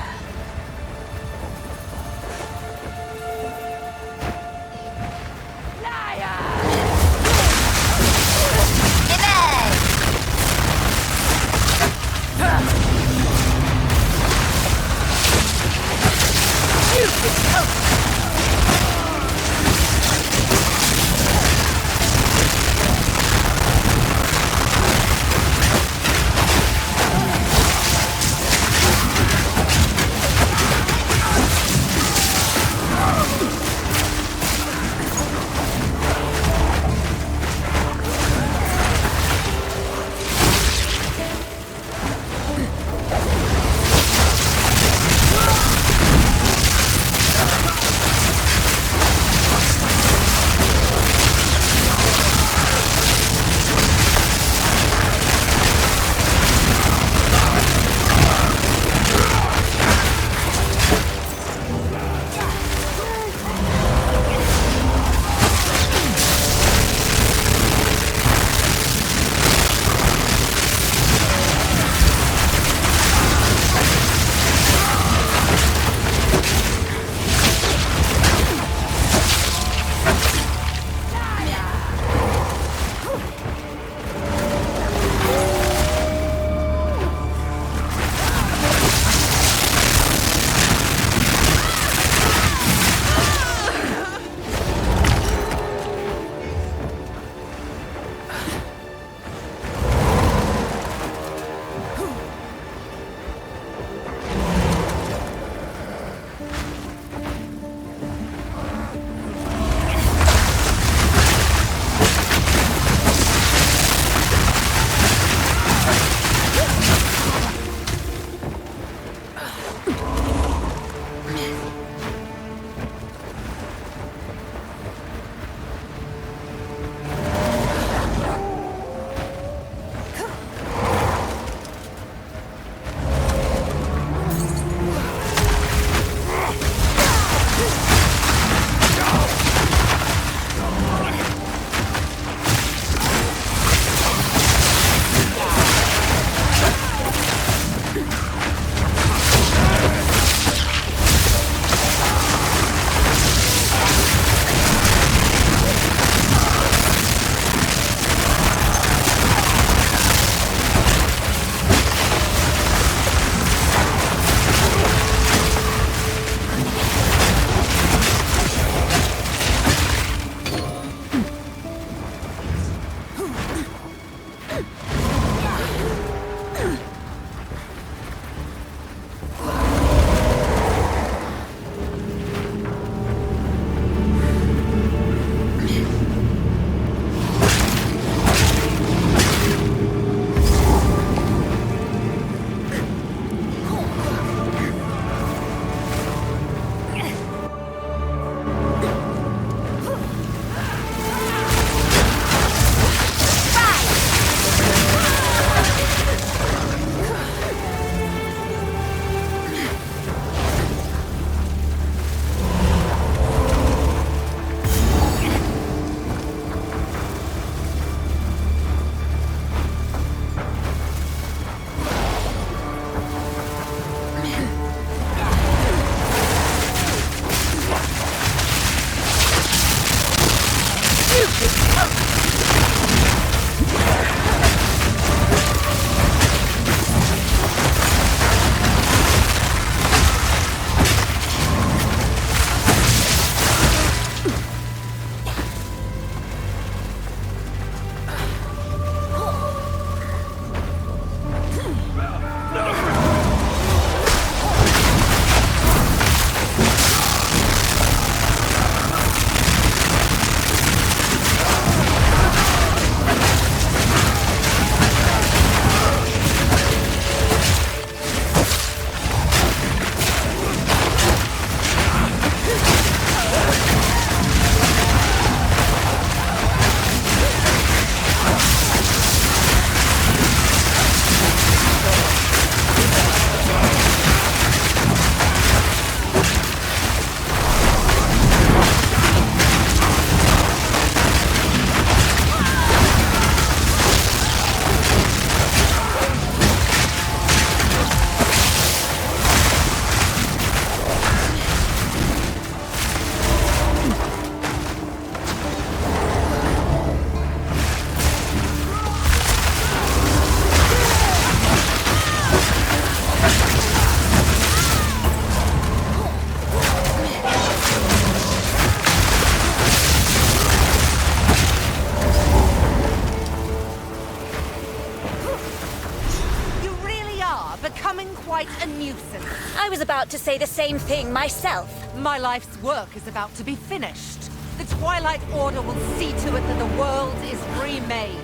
A: I was about to say the same thing myself.
H: My life's work is about to be finished. The Twilight Order will see to it that the world is remade.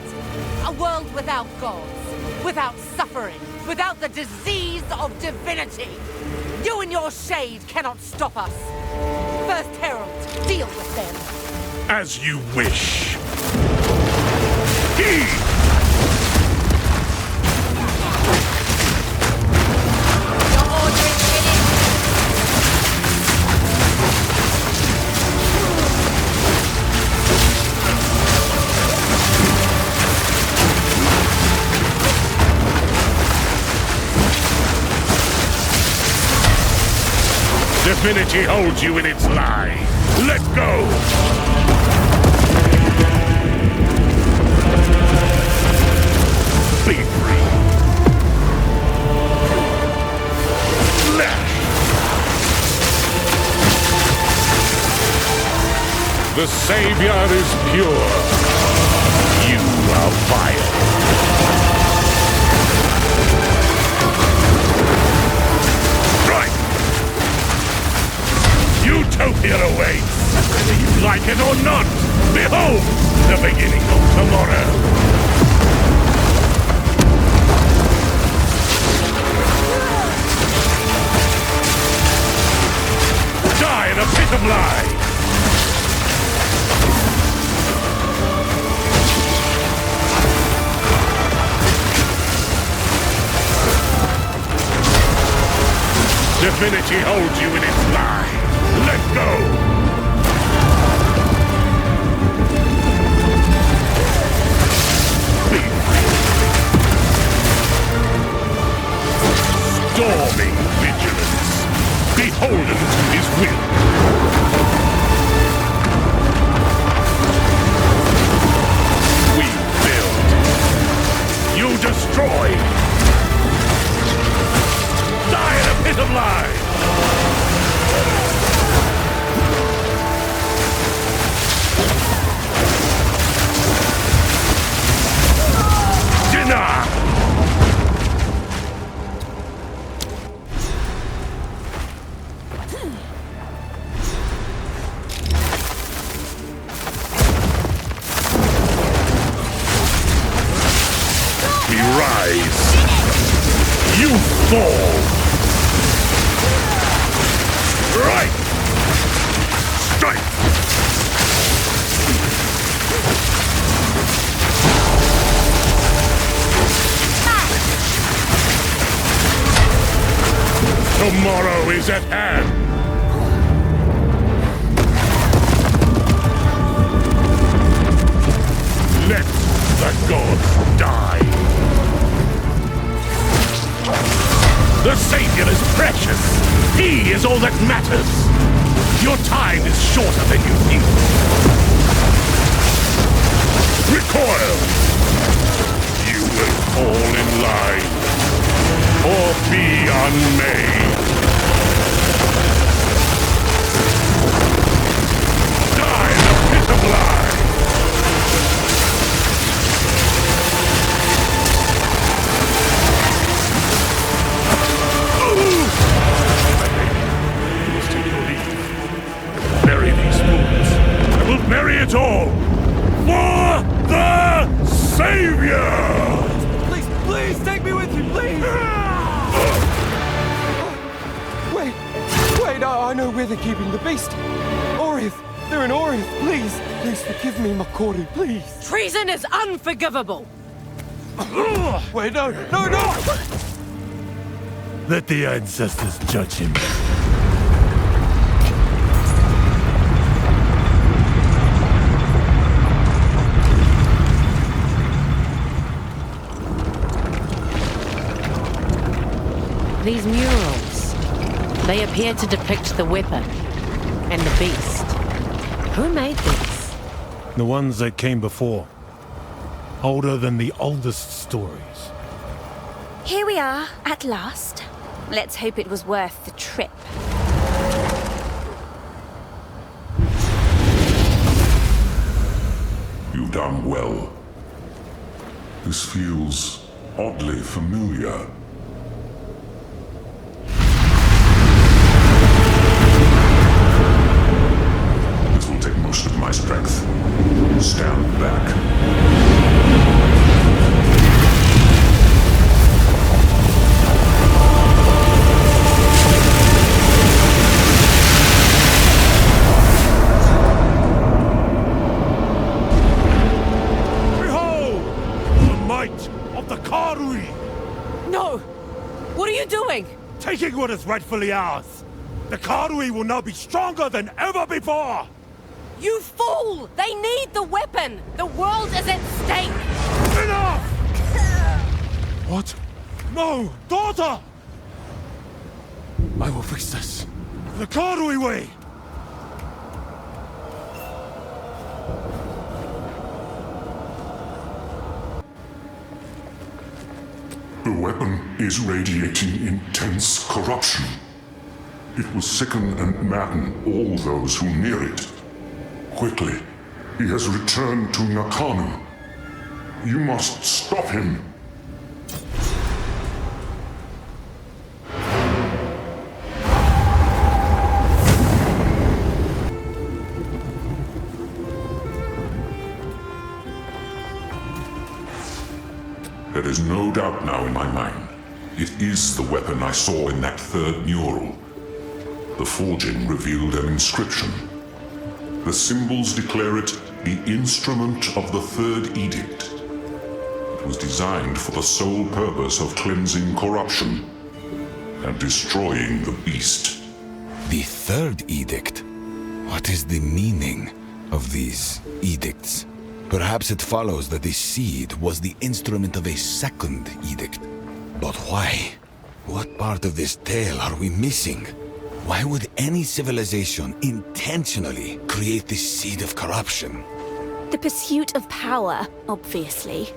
H: A world without gods, without suffering, without the disease of divinity. You and your shade cannot stop us. First Herald, deal with them.
W: As you wish. Divinity holds you in its lie. Let go! Be free. Lash! The Savior is pure. You are vile. Utopia awaits! Whether you like it or not, behold the beginning of tomorrow! Die in a pit of lies! Divinity holds you in its lie! Let go! Be free. Storming vigilance, beholden to his will. We build. You destroy. Die in a pit of lies. rise. You fall. Right. Strike. Tomorrow is at hand. Let the gods die. The Savior is precious. He is all that matters. Your time is shorter than you think. Recoil. You will fall in line or be unmade. Die in the pit of lies. Bury these fools. I will bury it all. For the Savior!
G: Please, please, take me with you, please! Wait, I know where they're keeping the beast. Orith, they're in Orith. Please forgive me, Makoru, please.
H: Treason is unforgivable.
G: Wait, no!
J: Let the ancestors judge him.
H: These murals, they appear to depict the weapon and the beast. Who made these?
J: The ones that came before. Older than the oldest stories.
A: Here we are, at last. Let's hope it was worth the trip.
C: You've done well. This feels oddly familiar. This will take most of my strength. Stand back.
H: No! What are you doing?
J: Taking what is rightfully ours. The Karui will now be stronger than ever before!
H: You fool! They need the weapon! The world is at stake!
J: Enough! What? No! Daughter! I will fix this. The Karui way!
C: The weapon is radiating intense corruption. It will sicken and madden all those who near it. Quickly, he has returned to Nakanu. You must stop him. There is no doubt now in my mind. It is the weapon I saw in that third mural. The forging revealed an inscription. The symbols declare it the instrument of the third edict. It was designed for the sole purpose of cleansing corruption and destroying the beast.
B: The third edict? What is the meaning of these edicts? Perhaps it follows that the seed was the instrument of a second edict. But why? What part of this tale are we missing? Why would any civilization intentionally create this seed of corruption?
A: The pursuit of power, obviously.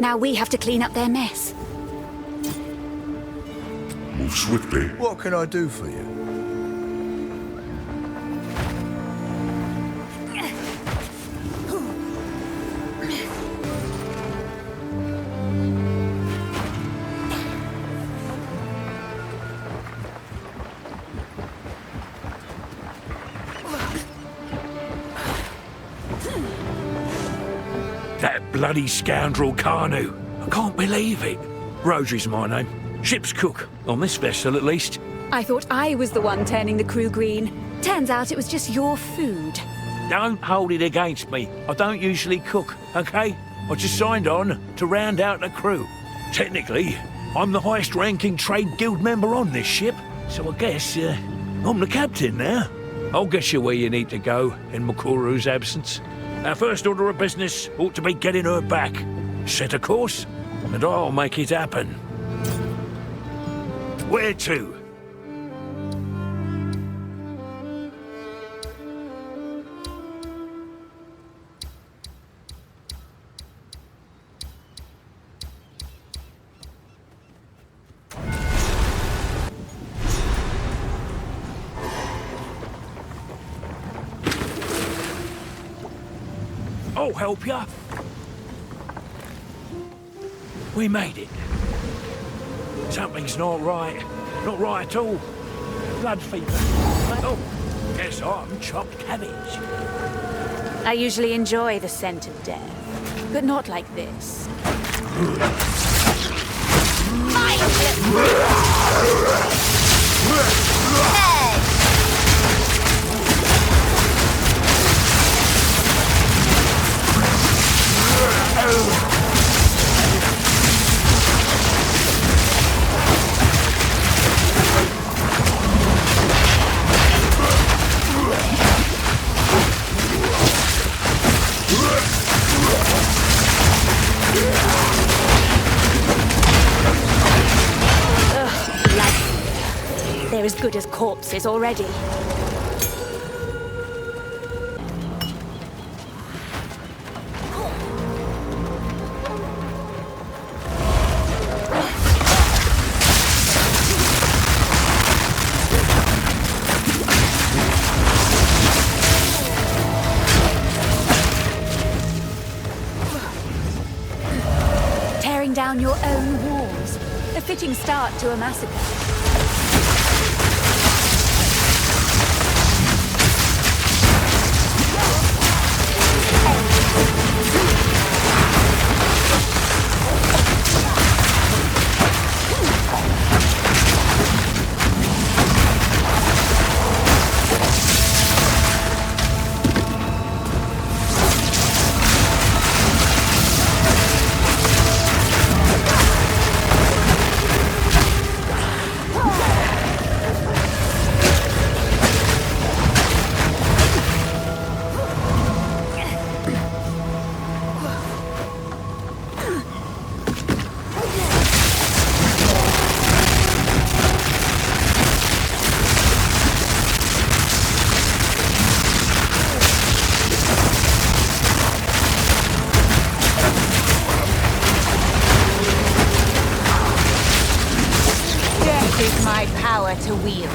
A: Now we have to clean up their mess.
C: Move swiftly.
E: What can I do for you?
W: That bloody scoundrel Kanu.
V: I can't believe it. Rosie's my name. Ship's cook, on this vessel at least.
A: I thought I was the one turning the crew green. Turns out it was just your food.
V: Don't hold it against me. I don't usually cook, okay? I just signed on to round out the crew. Technically, I'm the highest-ranking trade guild member on this ship, so I guess I'm the captain now. I'll get you where you need to go in Makuru's absence. Our first order of business ought to be getting her back. Set a course, and I'll make it happen. Where to? I'll help you. We made it. Something's not right. Not right at all. Blood fever. Oh, guess I'm chopped cabbage.
A: I usually enjoy the scent of death, but not like this. They're as good as corpses already. Tearing down your own walls. A fitting start to a massacre. To wield.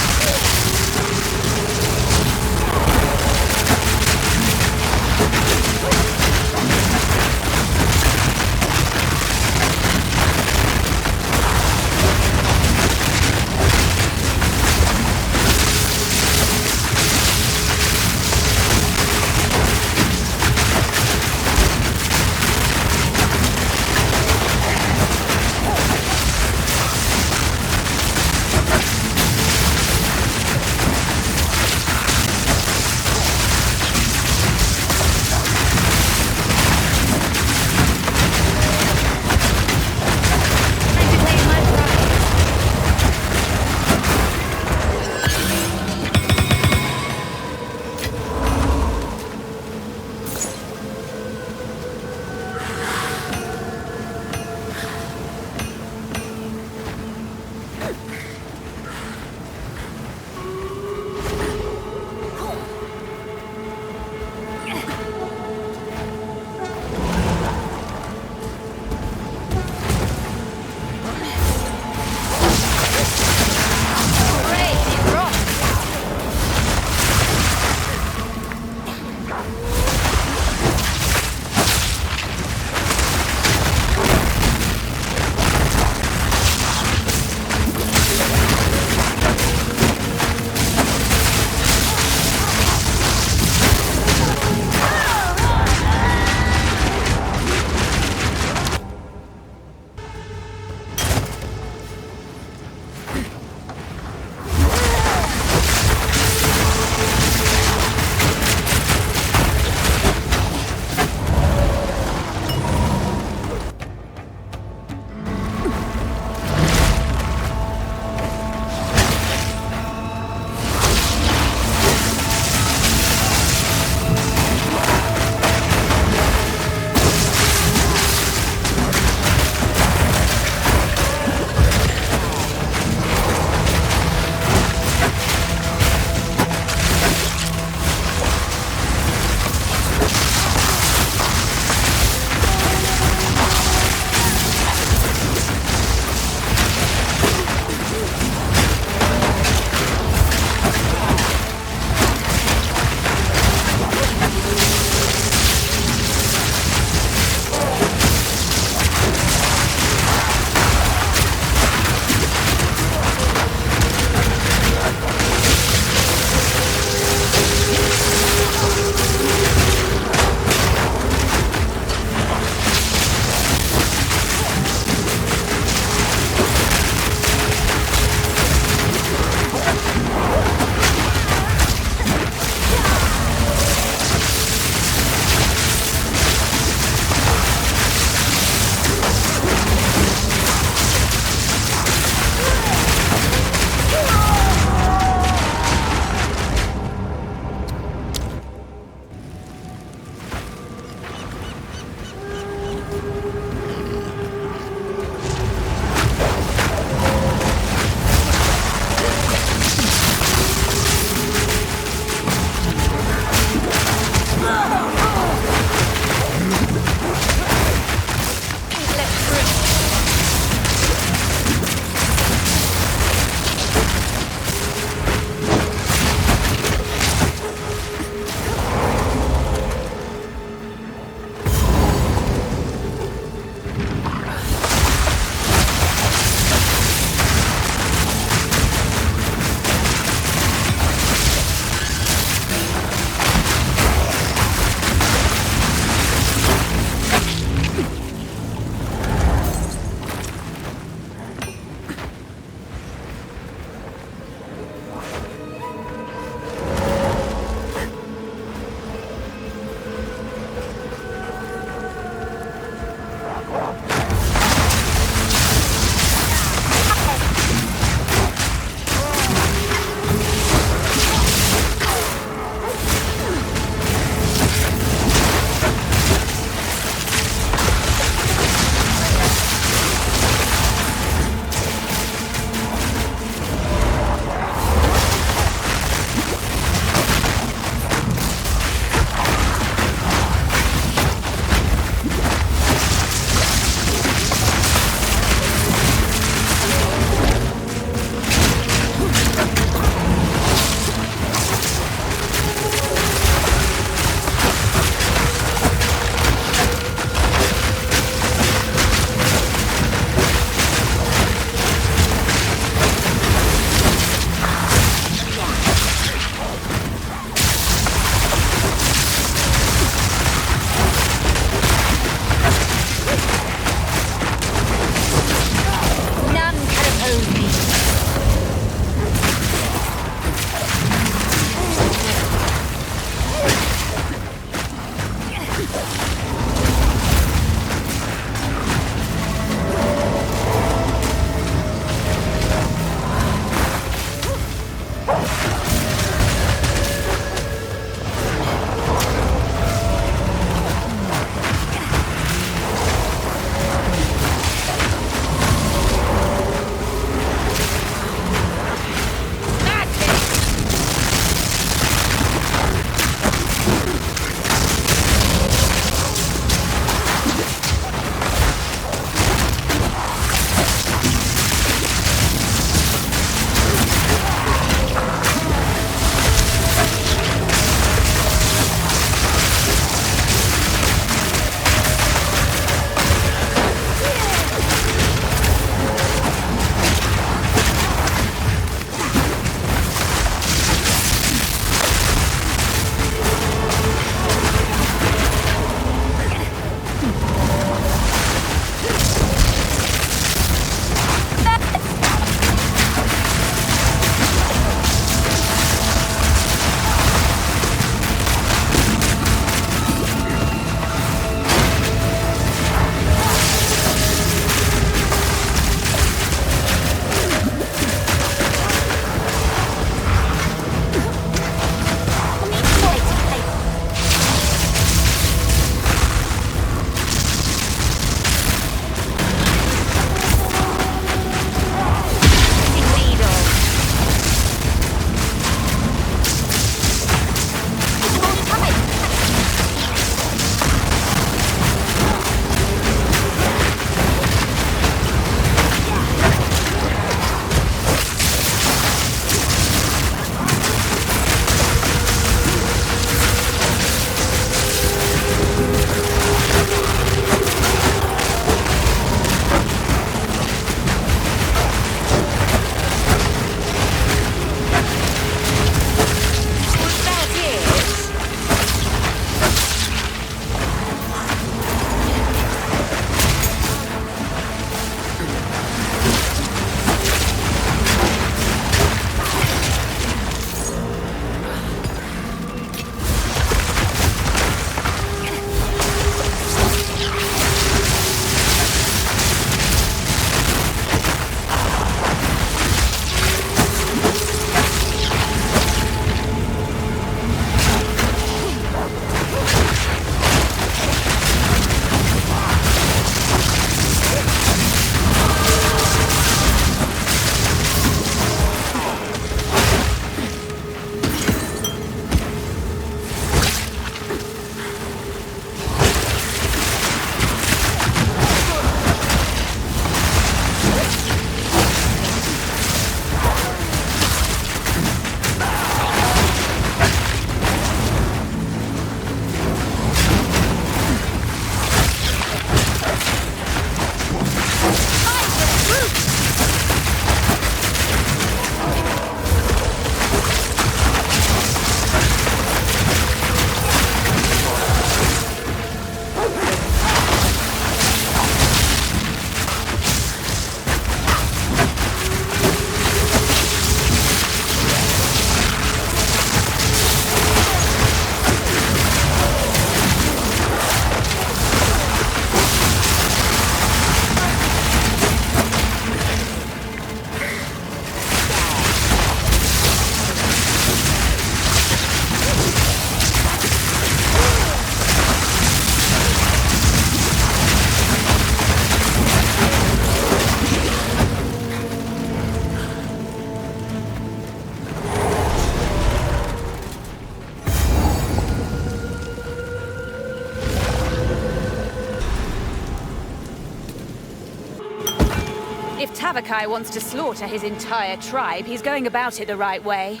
A: Tavakai wants to slaughter his entire tribe, he's going about it the right way.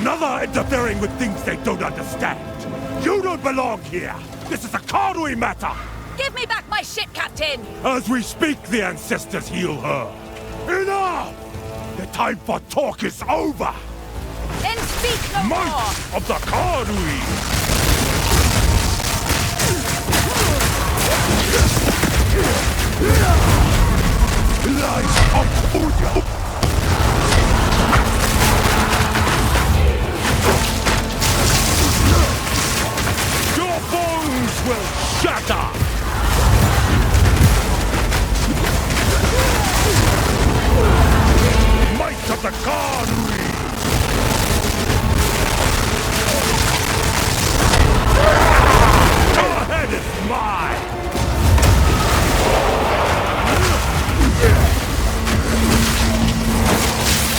J: Another interfering with things they don't understand. You don't belong here. This is a Karui matter.
A: Give me back my ship, Captain!
J: As we speak, the ancestors heal her. Enough! The time for talk is over.
A: Then speak no more!
J: Might of the Karui! Light of Uya! Your bones will shatter! Might of the Karui! Your head is mine!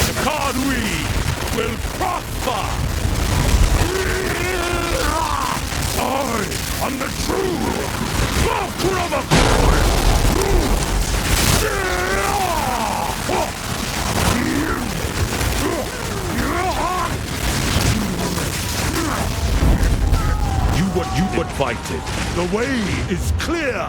J: The Karui will prosper! I am the true You invited. The way is clear.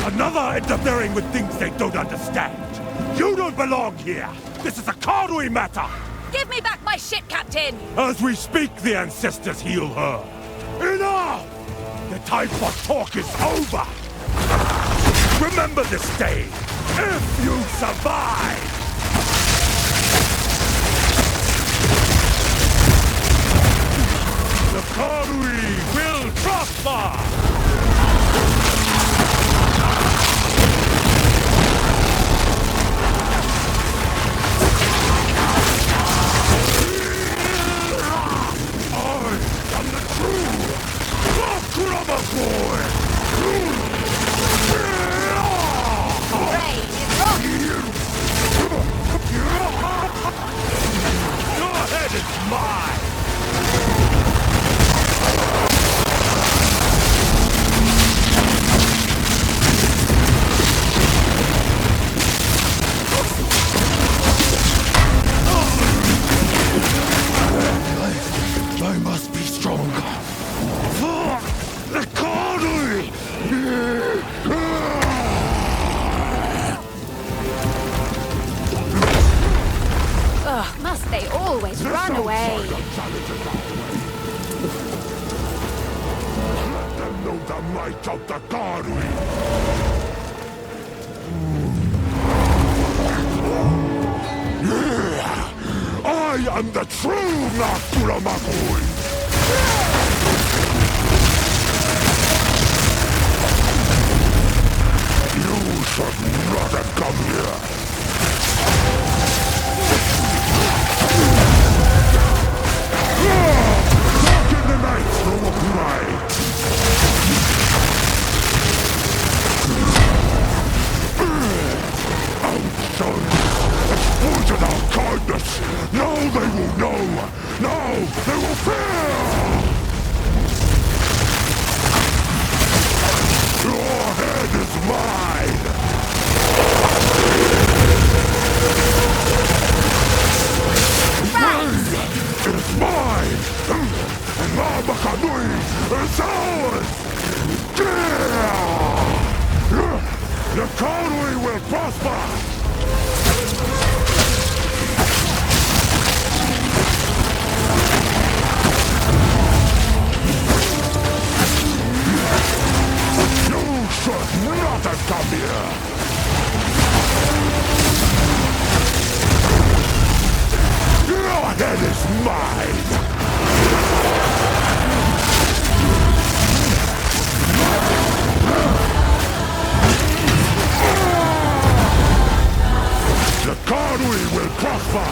J: Another interfering with things they don't understand. You don't belong here. This is a Karui matter.
A: Give me back my ship, Captain!
J: As we speak, the ancestors heal her. Enough! The time for talk is over. Remember this day, if you survive. The Karui will prosper! Your head is mine! I must be stronger. The Karui!
A: Ugh, must they always run away?
J: Let them know the might of the Karui! I am the true Nakuramakui! You should not have come here! Dark in the night, prokurar! Outdone! Exploited our kindness! Now they will know! Now they will fear! Your head is mine! Mine is mine! And Mama Kanui is ours! The Karui will prosper! You should not have come here! Your head is mine! The Karui will prosper!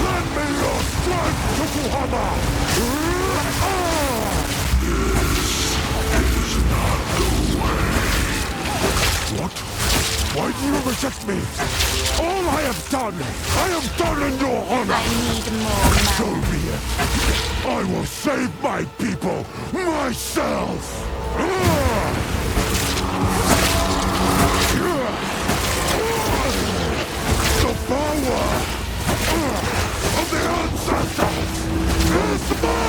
J: Lend me your strength, Tokuhama! This is not the way. What? Why do you reject me? All I
R: I have done in your honor!
A: I need more money.
R: So be it. I will save my people myself! The power of the ancestors is mine!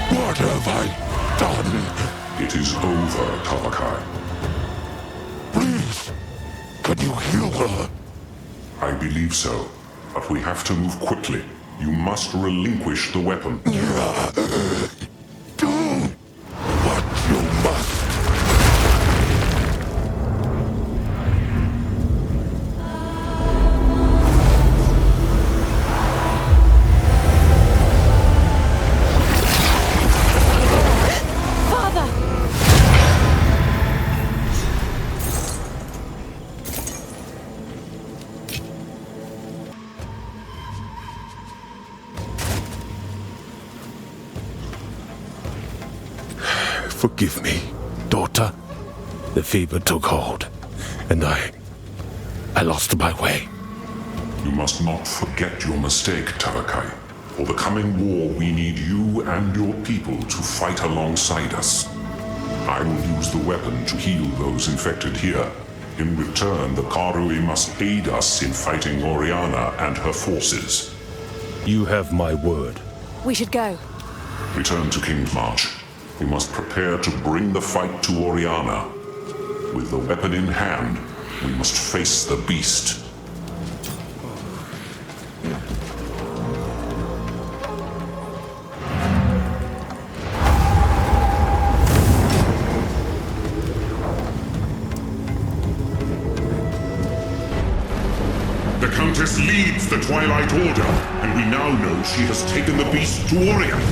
R: What have I done?
C: It is over, Tavakai.
R: Please, can you heal her?
C: I believe so, but we have to move quickly. You must relinquish the weapon.
R: Do what you must. Forgive me, daughter. The fever took hold, and I lost my way.
C: You must not forget your mistake, Tavakai. For the coming war, we need you and your people to fight alongside us. I will use the weapon to heal those infected here. In return, the Karui must aid us in fighting Oriana and her forces.
J: You have my word.
D: We should go.
C: Return to King's March. We must prepare to bring the fight to Oriana. With the weapon in hand, we must face the beast. The Countess leads the Twilight Order, and we now know she has taken the beast to Oriana.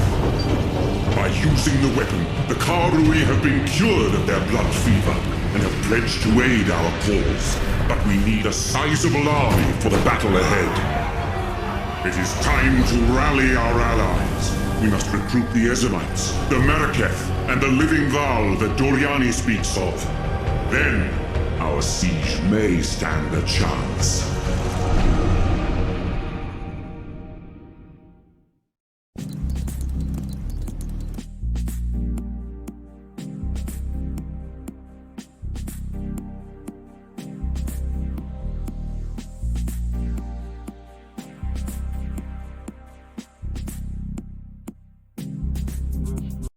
C: By using the weapon, the Karui have been cured of their blood fever and have pledged to aid our cause. But we need a sizable army for the battle ahead. It is time to rally our allies. We must recruit the Ezemites, the Meraketh, and the Living Val that Doriani speaks of. Then, our siege may stand a chance.